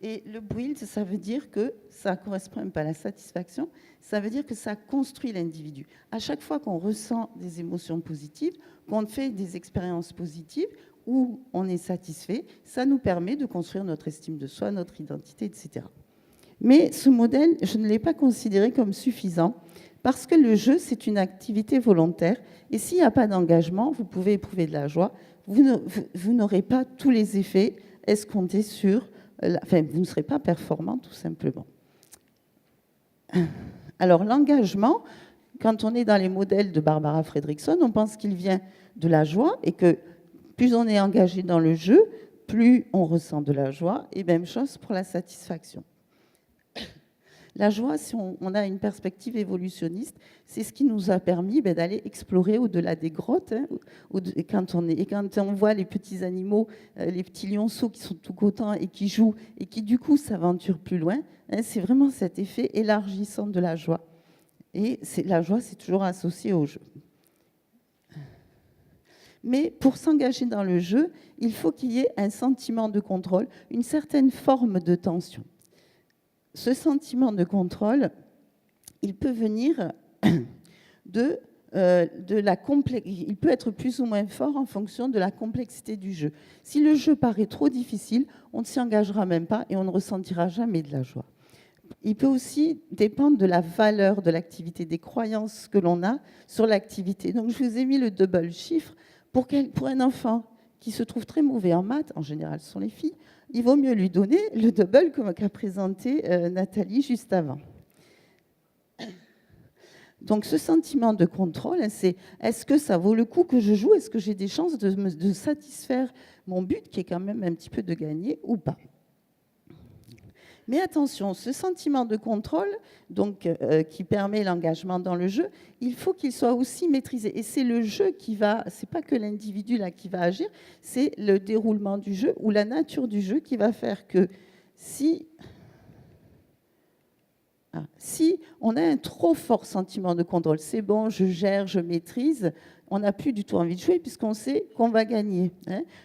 Speaker 2: Et le build, ça veut dire que ça ne correspond pas à la satisfaction, ça veut dire que ça construit l'individu. À chaque fois qu'on ressent des émotions positives, qu'on fait des expériences positives, où on est satisfait, ça nous permet de construire notre estime de soi, notre identité, etc. Mais ce modèle, je ne l'ai pas considéré comme suffisant, parce que le jeu, c'est une activité volontaire, et s'il n'y a pas d'engagement, vous pouvez éprouver de la joie, vous n'aurez pas tous les effets escomptés sur... Enfin, vous ne serez pas performant, tout simplement. Alors, l'engagement, quand on est dans les modèles de Barbara Fredrickson, on pense qu'il vient de la joie et que plus on est engagé dans le jeu, plus on ressent de la joie, et même chose pour la satisfaction. La joie, si on a une perspective évolutionniste, c'est ce qui nous a permis d'aller explorer au-delà des grottes. Hein, quand on voit les petits animaux, les petits lionceaux qui sont tout contents et qui jouent, et qui du coup s'aventurent plus loin, hein, c'est vraiment cet effet élargissant de la joie. Et la joie, c'est toujours associé au jeu. Mais pour s'engager dans le jeu, il faut qu'il y ait un sentiment de contrôle, une certaine forme de tension. Ce sentiment de contrôle, il peut venir il peut être plus ou moins fort en fonction de la complexité du jeu. Si le jeu paraît trop difficile, on ne s'y engagera même pas et on ne ressentira jamais de la joie. Il peut aussi dépendre de la valeur de l'activité, des croyances que l'on a sur l'activité. Donc je vous ai mis le double chiffre. Pour un enfant qui se trouve très mauvais en maths, en général ce sont les filles, il vaut mieux lui donner le double qu'a présenté Nathalie juste avant. Donc ce sentiment de contrôle, c'est est-ce que ça vaut le coup que je joue? Est-ce que j'ai des chances de satisfaire mon but qui est quand même un petit peu de gagner ou pas? Mais attention, ce sentiment de contrôle donc, qui permet l'engagement dans le jeu, il faut qu'il soit aussi maîtrisé. Et c'est le jeu qui va, c'est pas que l'individu là qui va agir, c'est le déroulement du jeu ou la nature du jeu qui va faire que si on a un trop fort sentiment de contrôle, c'est bon, je gère, je maîtrise, on n'a plus du tout envie de jouer puisqu'on sait qu'on va gagner.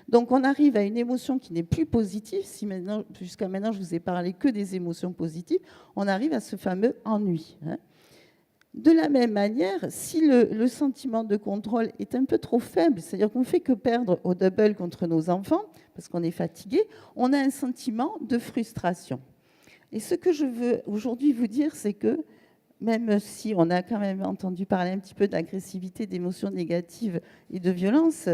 Speaker 2: Donc on arrive à une émotion qui n'est plus positive. Si jusqu'à maintenant je vous ai parlé que des émotions positives, on arrive à ce fameux ennui. De la même manière, si le sentiment de contrôle est un peu trop faible, c'est-à-dire qu'on ne fait que perdre au double contre nos enfants parce qu'on est fatigué, on a un sentiment de frustration. Et ce que je veux aujourd'hui vous dire, c'est que même si on a quand même entendu parler un petit peu d'agressivité, d'émotions négatives et de violence,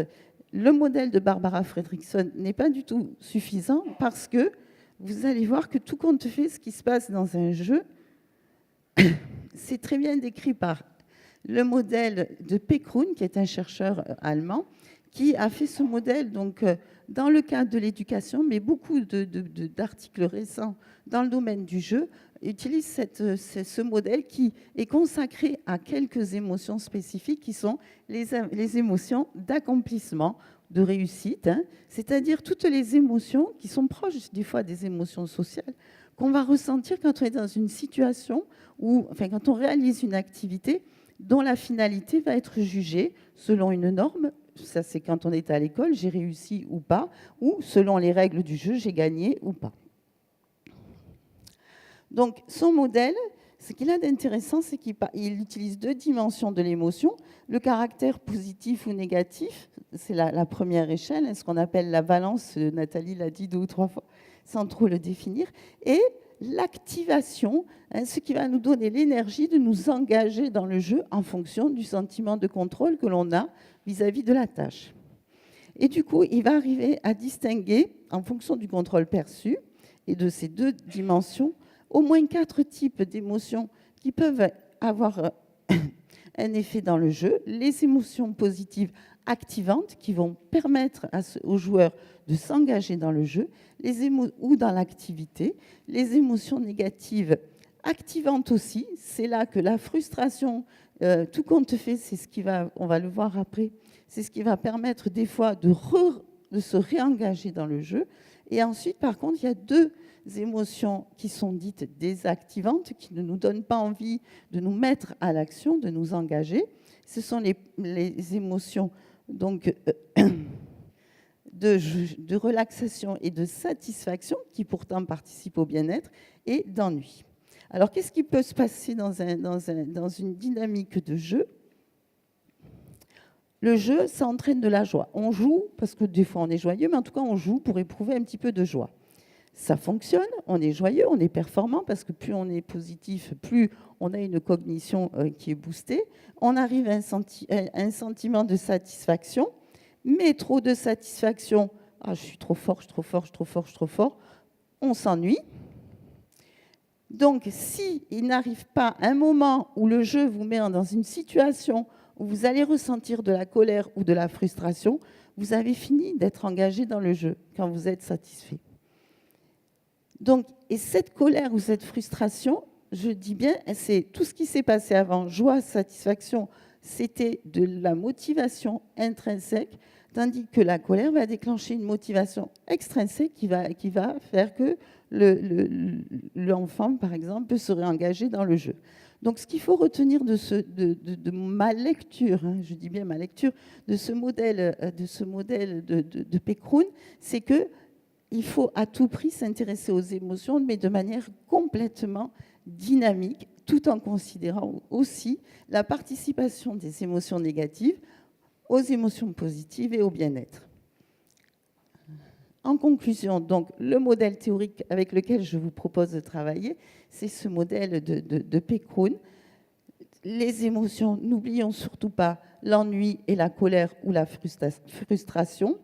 Speaker 2: le modèle de Barbara Fredrickson n'est pas du tout suffisant parce que vous allez voir que tout compte fait, ce qui se passe dans un jeu, c'est très bien décrit par le modèle de Pécroun, qui est un chercheur allemand, qui a fait ce modèle donc, dans le cadre de l'éducation, mais beaucoup d'articles récents dans le domaine du jeu utilisent ce modèle qui est consacré à quelques émotions spécifiques qui sont les émotions d'accomplissement, de réussite, c'est-à-dire toutes les émotions qui sont proches des fois des émotions sociales qu'on va ressentir quand on est dans une situation ou enfin, quand on réalise une activité dont la finalité va être jugée selon une norme. Ça, c'est quand on est à l'école, j'ai réussi ou pas, ou selon les règles du jeu, j'ai gagné ou pas. Donc, son modèle, ce qu'il a d'intéressant, c'est qu'il utilise deux dimensions de l'émotion, le caractère positif ou négatif, c'est la première échelle, ce qu'on appelle la valence, Nathalie l'a dit 2 ou 3 fois, sans trop le définir, et l'activation, ce qui va nous donner l'énergie de nous engager dans le jeu en fonction du sentiment de contrôle que l'on a vis-à-vis de la tâche. Et du coup, il va arriver à distinguer, en fonction du contrôle perçu et de ces deux dimensions, au moins 4 types d'émotions qui peuvent avoir un effet dans le jeu. Les émotions positives activantes qui vont permettre aux joueurs de s'engager dans le jeu ou dans l'activité. Les émotions négatives activantes aussi, c'est là que la frustration, tout compte fait, c'est ce qui va, on va le voir après, c'est ce qui va permettre des fois de se réengager dans le jeu. Et ensuite, par contre, il y a 2 émotions qui sont dites désactivantes, qui ne nous donnent pas envie de nous mettre à l'action, de nous engager. Ce sont les émotions donc, de relaxation et de satisfaction, qui pourtant participent au bien-être, et d'ennui. Alors, qu'est-ce qui peut se passer dans une dynamique de jeu ? Le jeu, ça entraîne de la joie. On joue, parce que des fois on est joyeux, mais en tout cas on joue pour éprouver un petit peu de joie. Ça fonctionne, on est joyeux, on est performant, parce que plus on est positif, plus on a une cognition qui est boostée. On arrive à un sentiment de satisfaction, mais trop de satisfaction, je suis trop fort, je suis trop fort, je suis trop fort, je suis trop fort, on s'ennuie. Donc, s'il n'arrive pas un moment où le jeu vous met dans une situation où vous allez ressentir de la colère ou de la frustration, vous avez fini d'être engagé dans le jeu quand vous êtes satisfait. Donc, et cette colère ou cette frustration, je dis bien, c'est tout ce qui s'est passé avant. Joie, satisfaction, c'était de la motivation intrinsèque, tandis que la colère va déclencher une motivation extrinsèque qui va faire que l'enfant, par exemple, peut se réengager dans le jeu. Donc, ce qu'il faut retenir de ma lecture, hein, je dis bien ma lecture, de ce modèle de Pécroun, c'est qu'il faut à tout prix s'intéresser aux émotions, mais de manière complètement dynamique, tout en considérant aussi la participation des émotions négatives aux émotions positives et au bien-être. En conclusion, donc, le modèle théorique avec lequel je vous propose de travailler, c'est ce modèle de Pécroun. Les émotions, n'oublions surtout pas l'ennui et la colère ou la frustration.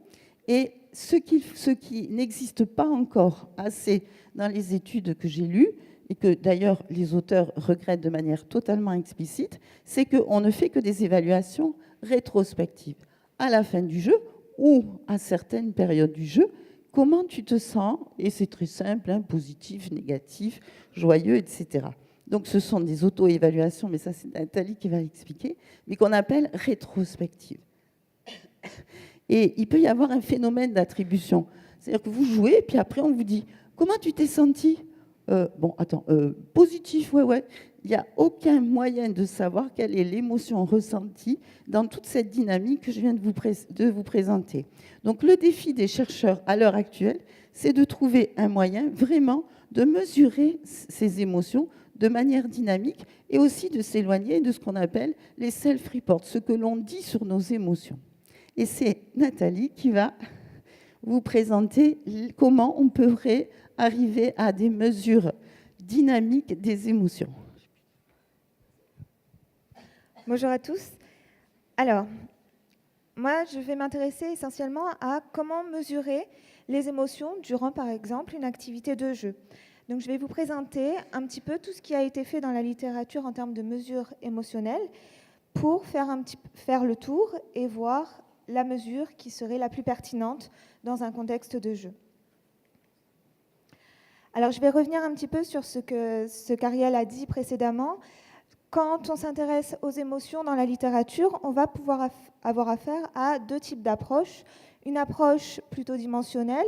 Speaker 2: Et ce qui n'existe pas encore assez dans les études que j'ai lues, et que d'ailleurs les auteurs regrettent de manière totalement explicite, c'est qu'on ne fait que des évaluations rétrospectives. À la fin du jeu ou à certaines périodes du jeu, comment tu te sens? Et c'est très simple, hein, positif, négatif, joyeux, etc. Donc ce sont des auto-évaluations, mais ça c'est Nathalie qui va l'expliquer, mais qu'on appelle rétrospectives. Et il peut y avoir un phénomène d'attribution. C'est-à-dire que vous jouez, puis après on vous dit « Comment tu t'es senti ?» Positif, ouais. Il n'y a aucun moyen de savoir quelle est l'émotion ressentie dans toute cette dynamique que je viens de vous présenter. Donc le défi des chercheurs à l'heure actuelle, c'est de trouver un moyen vraiment de mesurer ces émotions de manière dynamique et aussi de s'éloigner de ce qu'on appelle les self-reports, ce que l'on dit sur nos émotions. Et c'est Nathalie qui va vous présenter comment on pourrait arriver à des mesures dynamiques des émotions.
Speaker 8: Bonjour à tous. Alors, moi, je vais m'intéresser essentiellement à comment mesurer les émotions durant, par exemple, une activité de jeu. Donc, je vais vous présenter un petit peu tout ce qui a été fait dans la littérature en termes de mesures émotionnelles pour faire le tour et voir la mesure qui serait la plus pertinente dans un contexte de jeu. Alors, je vais revenir un petit peu sur ce qu'Ariel a dit précédemment. Quand on s'intéresse aux émotions dans la littérature, on va pouvoir avoir affaire à deux types d'approches. Une approche plutôt dimensionnelle,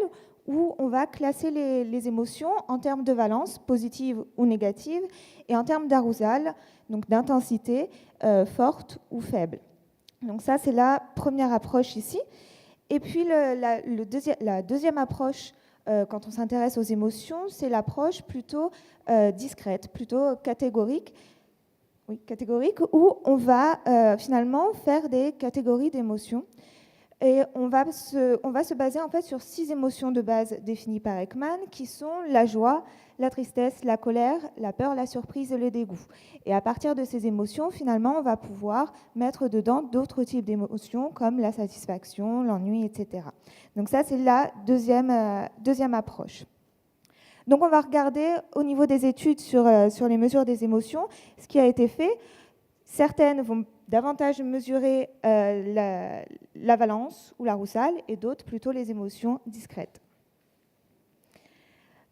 Speaker 8: où on va classer les émotions en termes de valence, positive ou négative, et en termes d'arousal, donc d'intensité, forte ou faible. Donc ça, c'est la première approche ici. Et puis la deuxième approche, quand on s'intéresse aux émotions, c'est l'approche plutôt discrète, plutôt catégorique, où on va finalement faire des catégories d'émotions. Et on va se baser en fait sur 6 émotions de base définies par Ekman, qui sont la joie, la tristesse, la colère, la peur, la surprise et le dégoût. Et à partir de ces émotions, finalement, on va pouvoir mettre dedans d'autres types d'émotions, comme la satisfaction, l'ennui, etc. Donc ça, c'est la deuxième approche. Donc on va regarder au niveau des études sur les mesures des émotions ce qui a été fait. Certaines vont davantage mesurer la valence ou l'arousal et d'autres plutôt les émotions discrètes.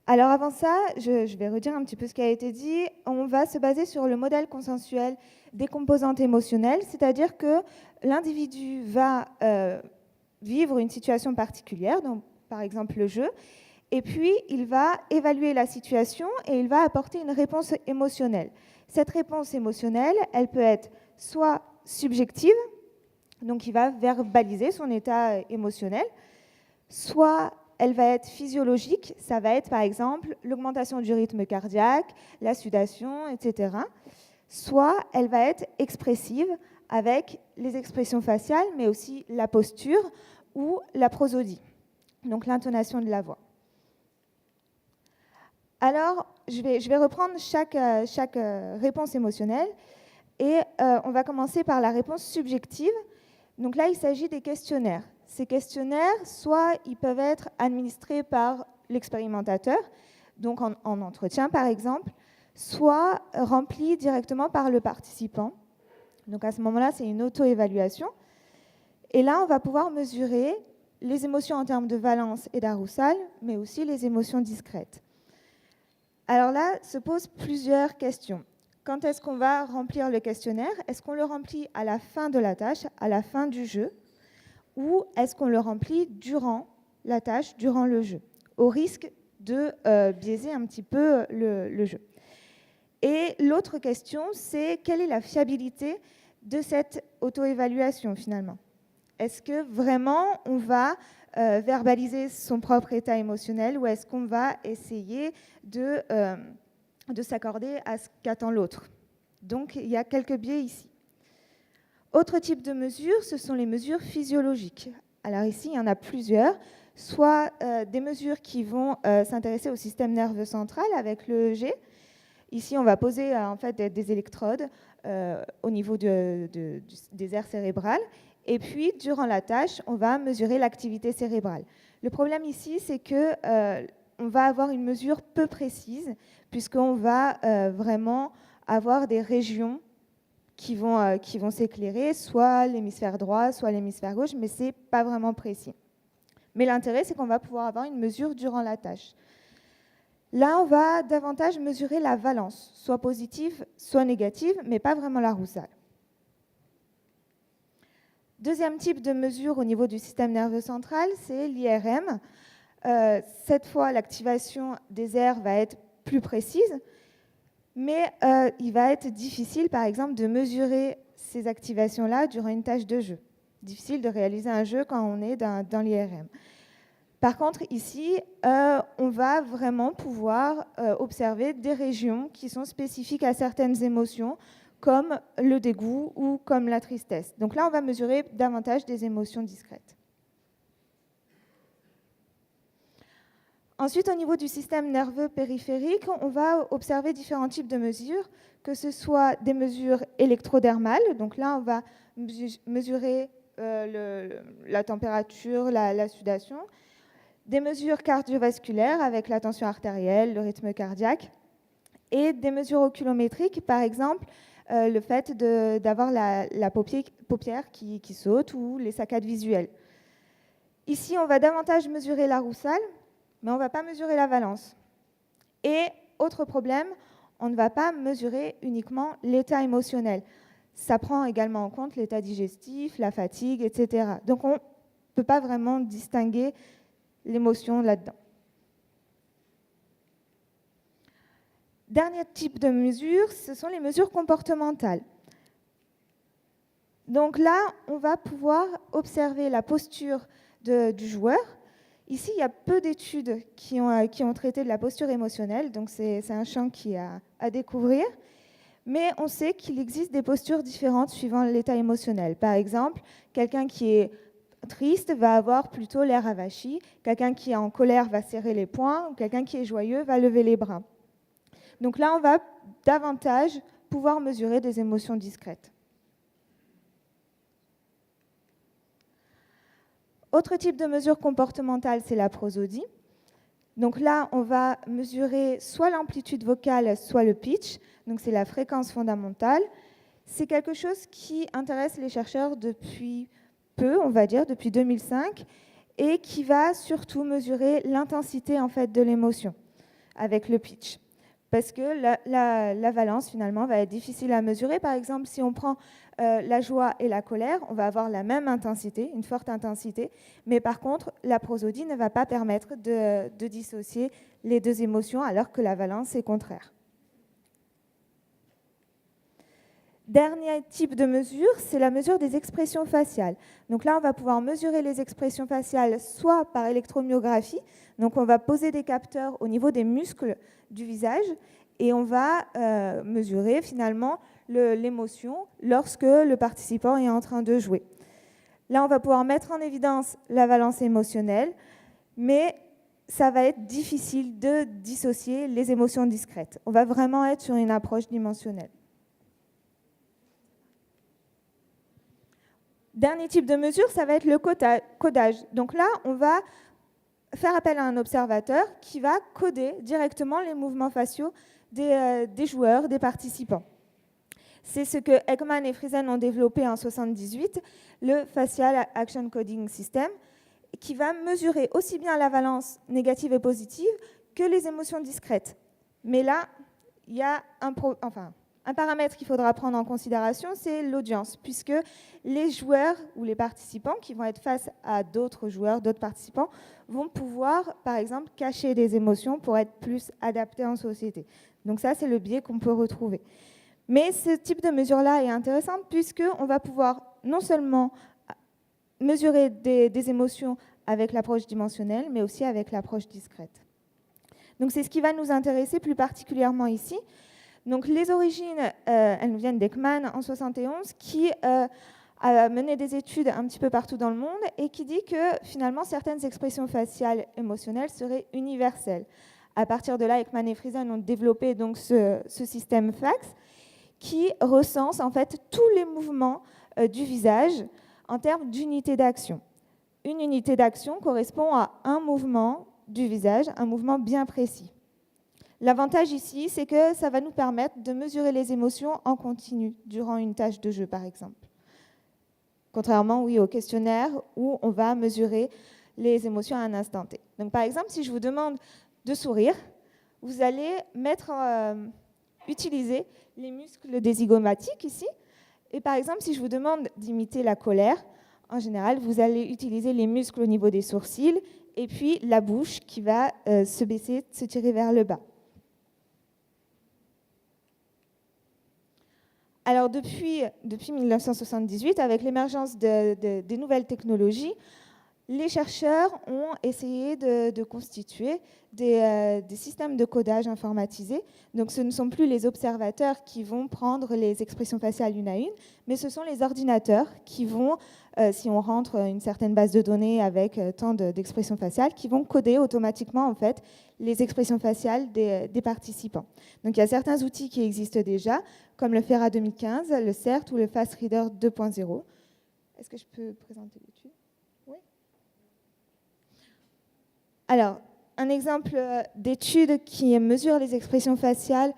Speaker 8: Alors avant ça, je vais redire un petit peu ce qui a été dit. On va se baser sur le modèle consensuel des composantes émotionnelles, c'est-à-dire que l'individu va vivre une situation particulière, donc par exemple le jeu, et puis il va évaluer la situation et il va apporter une réponse émotionnelle. Cette réponse émotionnelle, elle peut être soit subjective, donc il va verbaliser son état émotionnel, soit elle va être physiologique, ça va être par exemple l'augmentation du rythme cardiaque, la sudation, etc. Soit elle va être expressive avec les expressions faciales, mais aussi la posture ou la prosodie, donc l'intonation de la voix. Alors, je vais reprendre chaque réponse émotionnelle et on va commencer par la réponse subjective. Donc là, il s'agit des questionnaires. Ces questionnaires, soit ils peuvent être administrés par l'expérimentateur, donc en entretien par exemple, soit remplis directement par le participant. Donc à ce moment-là, c'est une auto-évaluation. Et là, on va pouvoir mesurer les émotions en termes de valence et d'arousal, mais aussi les émotions discrètes. Alors là, se posent plusieurs questions. Quand est-ce qu'on va remplir le questionnaire? Est-ce qu'on le remplit à la fin de la tâche, à la fin du jeu? Ou est-ce qu'on le remplit durant la tâche, durant le jeu, au risque de biaiser un petit peu le jeu? Et l'autre question, c'est quelle est la fiabilité de cette auto-évaluation finalement? Est-ce que vraiment on va verbaliser son propre état émotionnel ou est-ce qu'on va essayer de s'accorder à ce qu'attend l'autre? Donc il y a quelques biais ici. Autre type de mesures, ce sont les mesures physiologiques. Alors ici, il y en a plusieurs, soit des mesures qui vont s'intéresser au système nerveux central avec l'EEG. Ici, on va poser en fait des électrodes au niveau des aires cérébrales. Et puis, durant la tâche, on va mesurer l'activité cérébrale. Le problème ici, c'est qu'on va avoir une mesure peu précise, puisqu'on va vraiment avoir des régions qui vont s'éclairer, soit l'hémisphère droit, soit l'hémisphère gauche, mais ce n'est pas vraiment précis. Mais l'intérêt, c'est qu'on va pouvoir avoir une mesure durant la tâche. Là, on va davantage mesurer la valence, soit positive, soit négative, mais pas vraiment l'arousal. Deuxième type de mesure au niveau du système nerveux central, c'est l'IRM. Cette fois, l'activation des aires va être plus précise, mais il va être difficile, par exemple, de mesurer ces activations-là durant une tâche de jeu. Difficile de réaliser un jeu quand on est dans l'IRM. Par contre, ici, on va vraiment pouvoir observer des régions qui sont spécifiques à certaines émotions, comme le dégoût ou comme la tristesse. Donc là, on va mesurer davantage des émotions discrètes. Ensuite, au niveau du système nerveux périphérique, on va observer différents types de mesures, que ce soit des mesures électrodermales. Donc là, on va mesurer la température, la sudation. Des mesures cardiovasculaires avec la tension artérielle, le rythme cardiaque, et des mesures oculométriques, par exemple, le fait d'avoir la paupière qui saute ou les saccades visuelles. Ici, on va davantage mesurer l'arousal, mais on ne va pas mesurer la valence. Et autre problème, on ne va pas mesurer uniquement l'état émotionnel. Ça prend également en compte l'état digestif, la fatigue, etc. Donc on ne peut pas vraiment distinguer l'émotion là-dedans. Dernier type de mesure, ce sont les mesures comportementales. Donc là, on va pouvoir observer la posture du joueur. Ici, il y a peu d'études qui ont traité de la posture émotionnelle, donc c'est un champ qui est à découvrir. Mais on sait qu'il existe des postures différentes suivant l'état émotionnel. Par exemple, quelqu'un qui est triste va avoir plutôt l'air avachi, quelqu'un qui est en colère va serrer les poings, ou quelqu'un qui est joyeux va lever les bras. Donc là, on va davantage pouvoir mesurer des émotions discrètes. Autre type de mesure comportementale, c'est la prosodie. Donc là, on va mesurer soit l'amplitude vocale, soit le pitch. Donc c'est la fréquence fondamentale. C'est quelque chose qui intéresse les chercheurs depuis peu, on va dire, depuis 2005, et qui va surtout mesurer l'intensité en fait de l'émotion avec le pitch. Parce que la valence, finalement, va être difficile à mesurer. Par exemple, si on prend la joie et la colère, on va avoir la même intensité, une forte intensité, mais par contre, la prosodie ne va pas permettre de dissocier les deux émotions, alors que la valence est contraire. Dernier type de mesure, c'est la mesure des expressions faciales. Donc là, on va pouvoir mesurer les expressions faciales soit par électromyographie, donc on va poser des capteurs au niveau des muscles du visage et on va mesurer finalement l'émotion lorsque le participant est en train de jouer. Là, on va pouvoir mettre en évidence la valence émotionnelle, mais ça va être difficile de dissocier les émotions discrètes. On va vraiment être sur une approche dimensionnelle. Dernier type de mesure, ça va être le codage. Donc là, on va faire appel à un observateur qui va coder directement les mouvements faciaux des joueurs, des participants. C'est ce que Ekman et Friesen ont développé en 1978, le Facial Action Coding System, qui va mesurer aussi bien la valence négative et positive que les émotions discrètes. Mais là, il y a Un paramètre qu'il faudra prendre en considération, c'est l'audience, puisque les joueurs ou les participants qui vont être face à d'autres joueurs, d'autres participants, vont pouvoir, par exemple, cacher des émotions pour être plus adaptés en société. Donc ça, c'est le biais qu'on peut retrouver. Mais ce type de mesure-là est intéressant, puisqu'on va pouvoir non seulement mesurer des émotions avec l'approche dimensionnelle, mais aussi avec l'approche discrète. Donc c'est ce qui va nous intéresser plus particulièrement ici. Donc les origines, elles nous viennent d'Ekman en 1971, qui a mené des études un petit peu partout dans le monde et qui dit que finalement certaines expressions faciales émotionnelles seraient universelles. À partir de là, Ekman et Friesen ont développé donc ce système FACS qui recense en fait tous les mouvements du visage en termes d'unité d'action. Une unité d'action correspond à un mouvement du visage, un mouvement bien précis. L'avantage ici, c'est que ça va nous permettre de mesurer les émotions en continu durant une tâche de jeu, par exemple. Contrairement, oui, au questionnaire où on va mesurer les émotions à un instant T. Donc, par exemple, si je vous demande de sourire, vous allez utiliser les muscles des zygomatiques ici. Et par exemple, si je vous demande d'imiter la colère, en général, vous allez utiliser les muscles au niveau des sourcils et puis la bouche qui va se baisser, se tirer vers le bas. Alors depuis 1978, avec l'émergence des nouvelles technologies, les chercheurs ont essayé de constituer des systèmes de codage informatisés. Donc ce ne sont plus les observateurs qui vont prendre les expressions faciales une à une, mais ce sont les ordinateurs qui vont, si on rentre une certaine base de données avec tant d'expressions faciales, qui vont coder automatiquement en fait les expressions faciales des participants. Donc il y a certains outils qui existent déjà, comme le FERA 2015, le CERT ou le Fast Reader 2.0. Est-ce que je peux présenter l'étude ? Oui. Alors, un exemple d'étude qui mesure les expressions faciales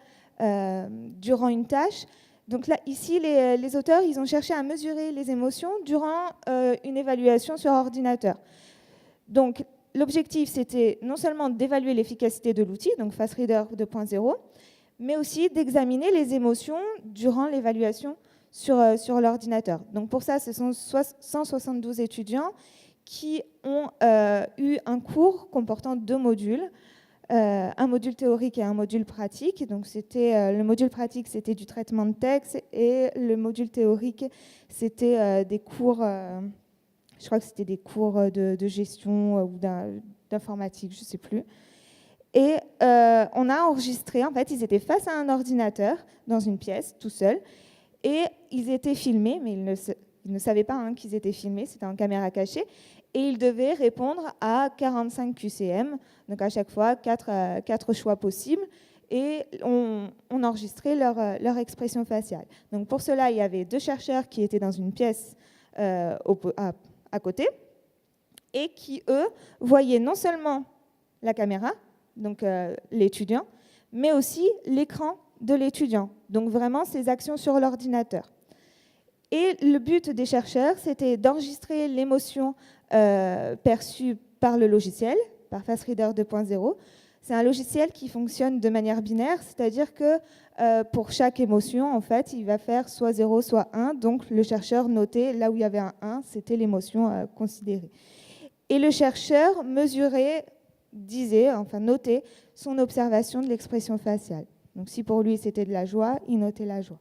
Speaker 8: durant une tâche. Donc là, ici, les auteurs, ils ont cherché à mesurer les émotions durant une évaluation sur ordinateur. Donc, l'objectif, c'était non seulement d'évaluer l'efficacité de l'outil, donc Fast Reader 2.0, mais aussi d'examiner les émotions durant l'évaluation sur l'ordinateur. Donc pour ça, ce sont 172 étudiants qui ont eu un cours comportant 2 modules, un module théorique et un module pratique. Donc le module pratique, c'était du traitement de texte, et le module théorique, c'était des cours, je crois que c'était des cours de gestion ou d'informatique, je ne sais plus. Et on a enregistré, en fait, ils étaient face à un ordinateur dans une pièce, tout seuls, et ils étaient filmés, mais ils ne savaient pas qu'ils étaient filmés, c'était en caméra cachée, et ils devaient répondre à 45 QCM, donc à chaque fois 4 choix possibles, et on enregistrait leur expression faciale. Donc pour cela, il y avait 2 chercheurs qui étaient dans une pièce à côté, et qui, eux, voyaient non seulement la caméra, donc l'étudiant, mais aussi l'écran de l'étudiant, donc vraiment ses actions sur l'ordinateur. Et le but des chercheurs, c'était d'enregistrer l'émotion perçue par le logiciel, par Fast Reader 2.0. C'est un logiciel qui fonctionne de manière binaire, c'est-à-dire que pour chaque émotion, en fait, il va faire soit 0, soit 1. Donc le chercheur notait, là où il y avait un 1, c'était l'émotion considérée. Et le chercheur mesurait, notait son observation de l'expression faciale. Donc si pour lui c'était de la joie, il notait la joie.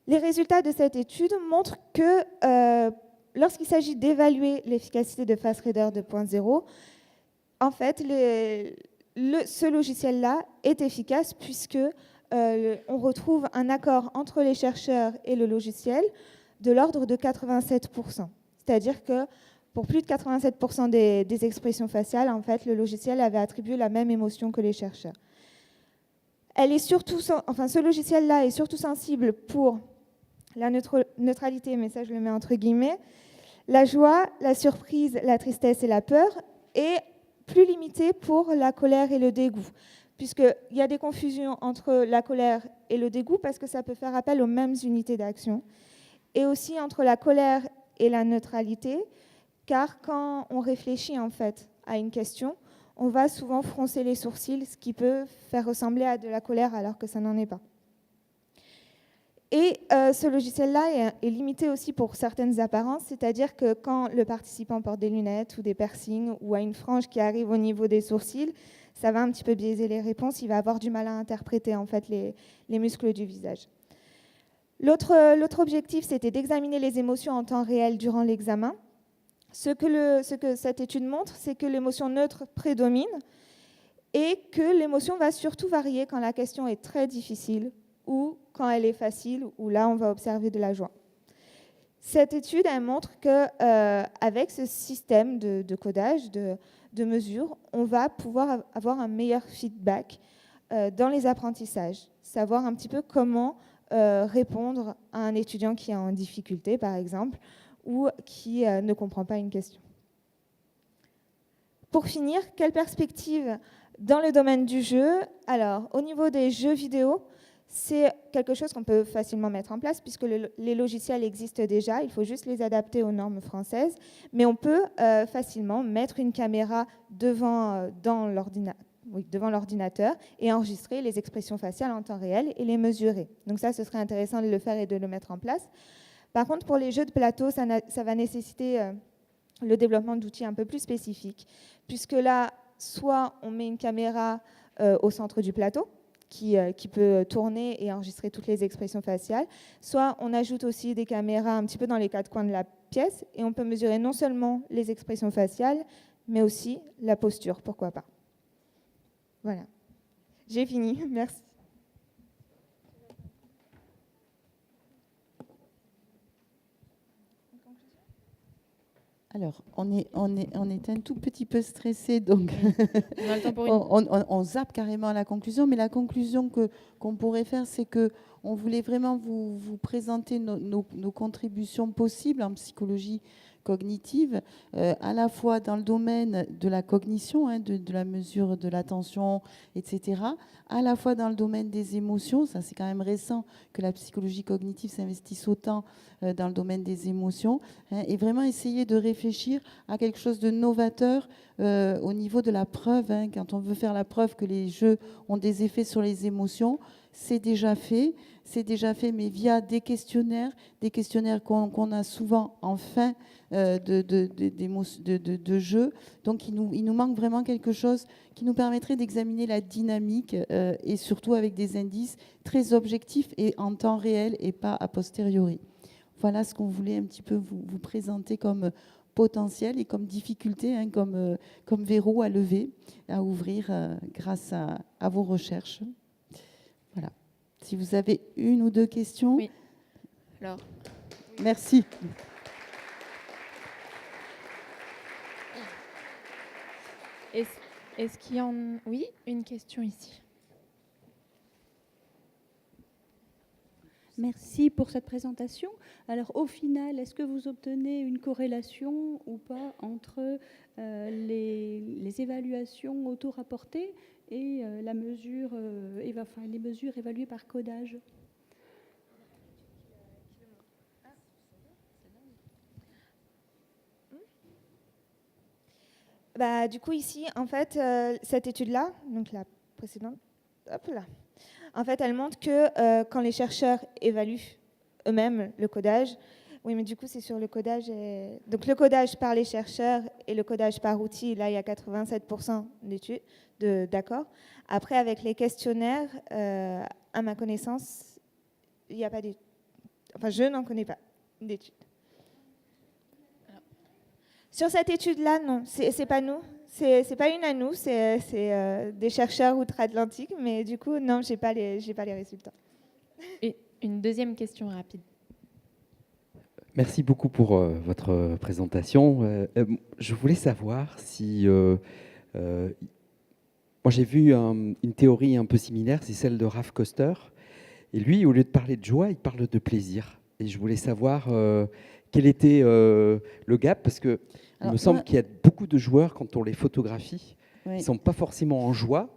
Speaker 8: Les résultats de cette étude montrent que lorsqu'il s'agit d'évaluer l'efficacité de Fast Reader 2.0, en fait, ce logiciel-là est efficace puisque on retrouve un accord entre les chercheurs et le logiciel de l'ordre de 87%. C'est-à-dire que pour plus de 87% des expressions faciales, en fait, le logiciel avait attribué la même émotion que les chercheurs. Ce logiciel-là est surtout sensible pour la neutralité, mais ça je le mets entre guillemets, la joie, la surprise, la tristesse et la peur, et plus limité pour la colère et le dégoût, puisqu'il y a des confusions entre la colère et le dégoût, parce que ça peut faire appel aux mêmes unités d'action, et aussi entre la colère et la neutralité, car quand on réfléchit en fait à une question, on va souvent froncer les sourcils, ce qui peut faire ressembler à de la colère alors que ça n'en est pas. Et ce logiciel-là est limité aussi pour certaines apparences, c'est-à-dire que quand le participant porte des lunettes ou des piercings ou a une frange qui arrive au niveau des sourcils, ça va un petit peu biaiser les réponses, il va avoir du mal à interpréter en fait les muscles du visage. L'autre objectif, c'était d'examiner les émotions en temps réel durant l'examen. Ce que cette étude montre, c'est que l'émotion neutre prédomine et que l'émotion va surtout varier quand la question est très difficile ou quand elle est facile, où là, on va observer de la joie. Cette étude, elle montre qu'avec ce système de codage, de mesure, on va pouvoir avoir un meilleur feedback dans les apprentissages, savoir un petit peu comment répondre à un étudiant qui est en difficulté, par exemple, ou qui ne comprend pas une question. Pour finir, quelle perspective dans le domaine du jeu? Alors, au niveau des jeux vidéo, c'est quelque chose qu'on peut facilement mettre en place puisque les logiciels existent déjà, il faut juste les adapter aux normes françaises, mais on peut facilement mettre une caméra devant l'ordinateur et enregistrer les expressions faciales en temps réel et les mesurer. Donc ça, ce serait intéressant de le faire et de le mettre en place. Par contre, pour les jeux de plateau, ça va nécessiter le développement d'outils un peu plus spécifiques, puisque là, soit on met une caméra au centre du plateau, qui peut tourner et enregistrer toutes les expressions faciales, soit on ajoute aussi des caméras un petit peu dans les quatre coins de la pièce, et on peut mesurer non seulement les expressions faciales, mais aussi la posture, pourquoi pas. Voilà. J'ai fini, merci.
Speaker 2: Alors, on est un tout petit peu stressé, donc
Speaker 1: On a le temps pour
Speaker 2: on zappe carrément à la conclusion. Mais la conclusion qu'on pourrait faire, c'est qu'on voulait vraiment vous présenter nos contributions possibles en psychologie cognitive, à la fois dans le domaine de la cognition, de la mesure de l'attention, etc., à la fois dans le domaine des émotions. Ça, c'est quand même récent que la psychologie cognitive s'investisse autant dans le domaine des émotions, et vraiment essayer de réfléchir à quelque chose de novateur au niveau de la preuve. Quand on veut faire la preuve que les jeux ont des effets sur les émotions, c'est déjà fait, mais via des questionnaires qu'on a souvent en fin de jeu. Donc il nous manque vraiment quelque chose qui nous permettrait d'examiner la dynamique et surtout avec des indices très objectifs et en temps réel et pas a posteriori. Voilà ce qu'on voulait un petit peu vous présenter comme potentiel et comme difficulté, comme verrou à lever, à ouvrir grâce à vos recherches. Voilà. Si vous avez une ou deux questions.
Speaker 1: Oui. Alors.
Speaker 2: Merci.
Speaker 1: Est-ce qu'il y en... Oui, une question ici.
Speaker 9: Merci pour cette présentation. Alors, au final, est-ce que vous obtenez une corrélation ou pas entre les évaluations auto-rapportées et les mesures évaluées par codage?
Speaker 8: Du coup, ici, en fait, cette étude-là, donc la précédente, hop là. En fait, elle montre que quand les chercheurs évaluent eux-mêmes le codage, oui, mais du coup, c'est sur le codage. Donc, le codage par les chercheurs et le codage par outil, là, il y a 87% d'accord. Après, avec les questionnaires, à ma connaissance, il n'y a pas d'études. Enfin, je n'en connais pas d'études. Sur cette étude-là, non, c'est pas nous. C'est pas une à nous, c'est des chercheurs outre-Atlantique, mais du coup, non, j'ai pas les résultats.
Speaker 1: Et une deuxième question rapide.
Speaker 10: Merci beaucoup pour votre présentation. Je voulais savoir si... moi, j'ai vu une théorie un peu similaire, c'est celle de Ralph Koster. Et lui, au lieu de parler de joie, il parle de plaisir. Et je voulais savoir quel était le gap, parce que il me semble qu'il y a beaucoup de joueurs, quand on les photographie, ils ne sont pas forcément en joie,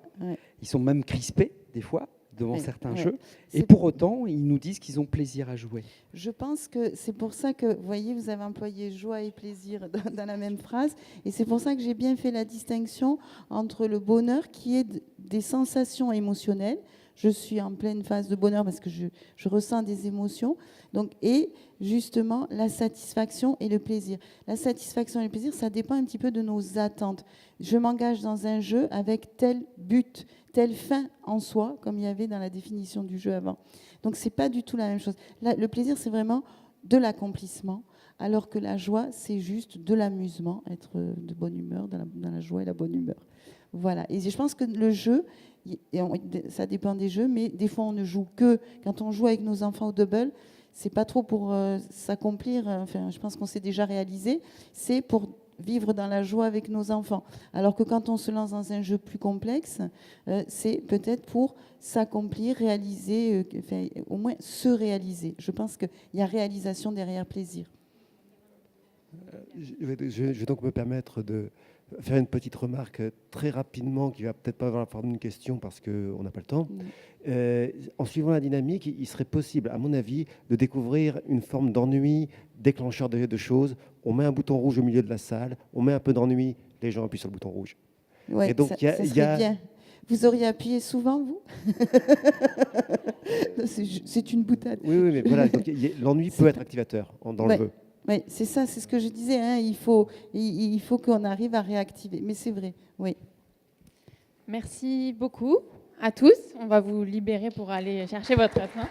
Speaker 10: ils sont même crispés des fois. devant
Speaker 2: Oui,
Speaker 10: certains
Speaker 2: oui.
Speaker 10: jeux, et
Speaker 2: C'est-
Speaker 10: pour autant, ils nous disent qu'ils ont plaisir à jouer.
Speaker 2: Je pense que c'est pour ça que, vous voyez, vous avez employé joie et plaisir dans la même phrase. Et c'est pour ça que j'ai bien fait la distinction entre le bonheur qui est des sensations émotionnelles. Je suis en pleine phase de bonheur parce que je ressens des émotions. Donc, et justement, la satisfaction et le plaisir. La satisfaction et le plaisir, ça dépend un petit peu de nos attentes. Je m'engage dans un jeu avec tel but, telle fin en soi, comme il y avait dans la définition du jeu avant. Donc, ce n'est pas du tout la même chose. Là, le plaisir, c'est vraiment de l'accomplissement, alors que la joie, c'est juste de l'amusement, être de bonne humeur, dans la joie et la bonne humeur. Voilà. Et je pense que le jeu, ça dépend des jeux, mais des fois, on ne joue que... Quand on joue avec nos enfants au double, c'est pas trop pour s'accomplir, enfin, je pense qu'on s'est déjà réalisé, c'est pour vivre dans la joie avec nos enfants. Alors que quand on se lance dans un jeu plus complexe, c'est peut-être pour s'accomplir, réaliser, enfin, au moins se réaliser. Je pense qu'il y a réalisation derrière plaisir.
Speaker 11: Je vais donc me permettre de faire une petite remarque très rapidement qui va peut-être pas avoir la forme d'une question parce qu'on n'a pas le temps. En suivant la dynamique, il serait possible, à mon avis, de découvrir une forme d'ennui déclencheur de choses. On met un bouton rouge au milieu de la salle, on met un peu d'ennui, les gens appuient sur le bouton rouge.
Speaker 2: Ouais,
Speaker 11: et donc,
Speaker 2: ça serait bien. Vous auriez appuyé souvent, vous? C'est une boutade.
Speaker 11: Oui, mais voilà, l'ennui peut être activateur dans le jeu.
Speaker 2: Oui, c'est ça, c'est ce que je disais. Hein, il faut qu'on arrive à réactiver. Mais c'est vrai, oui.
Speaker 1: Merci beaucoup à tous. On va vous libérer pour aller chercher votre train.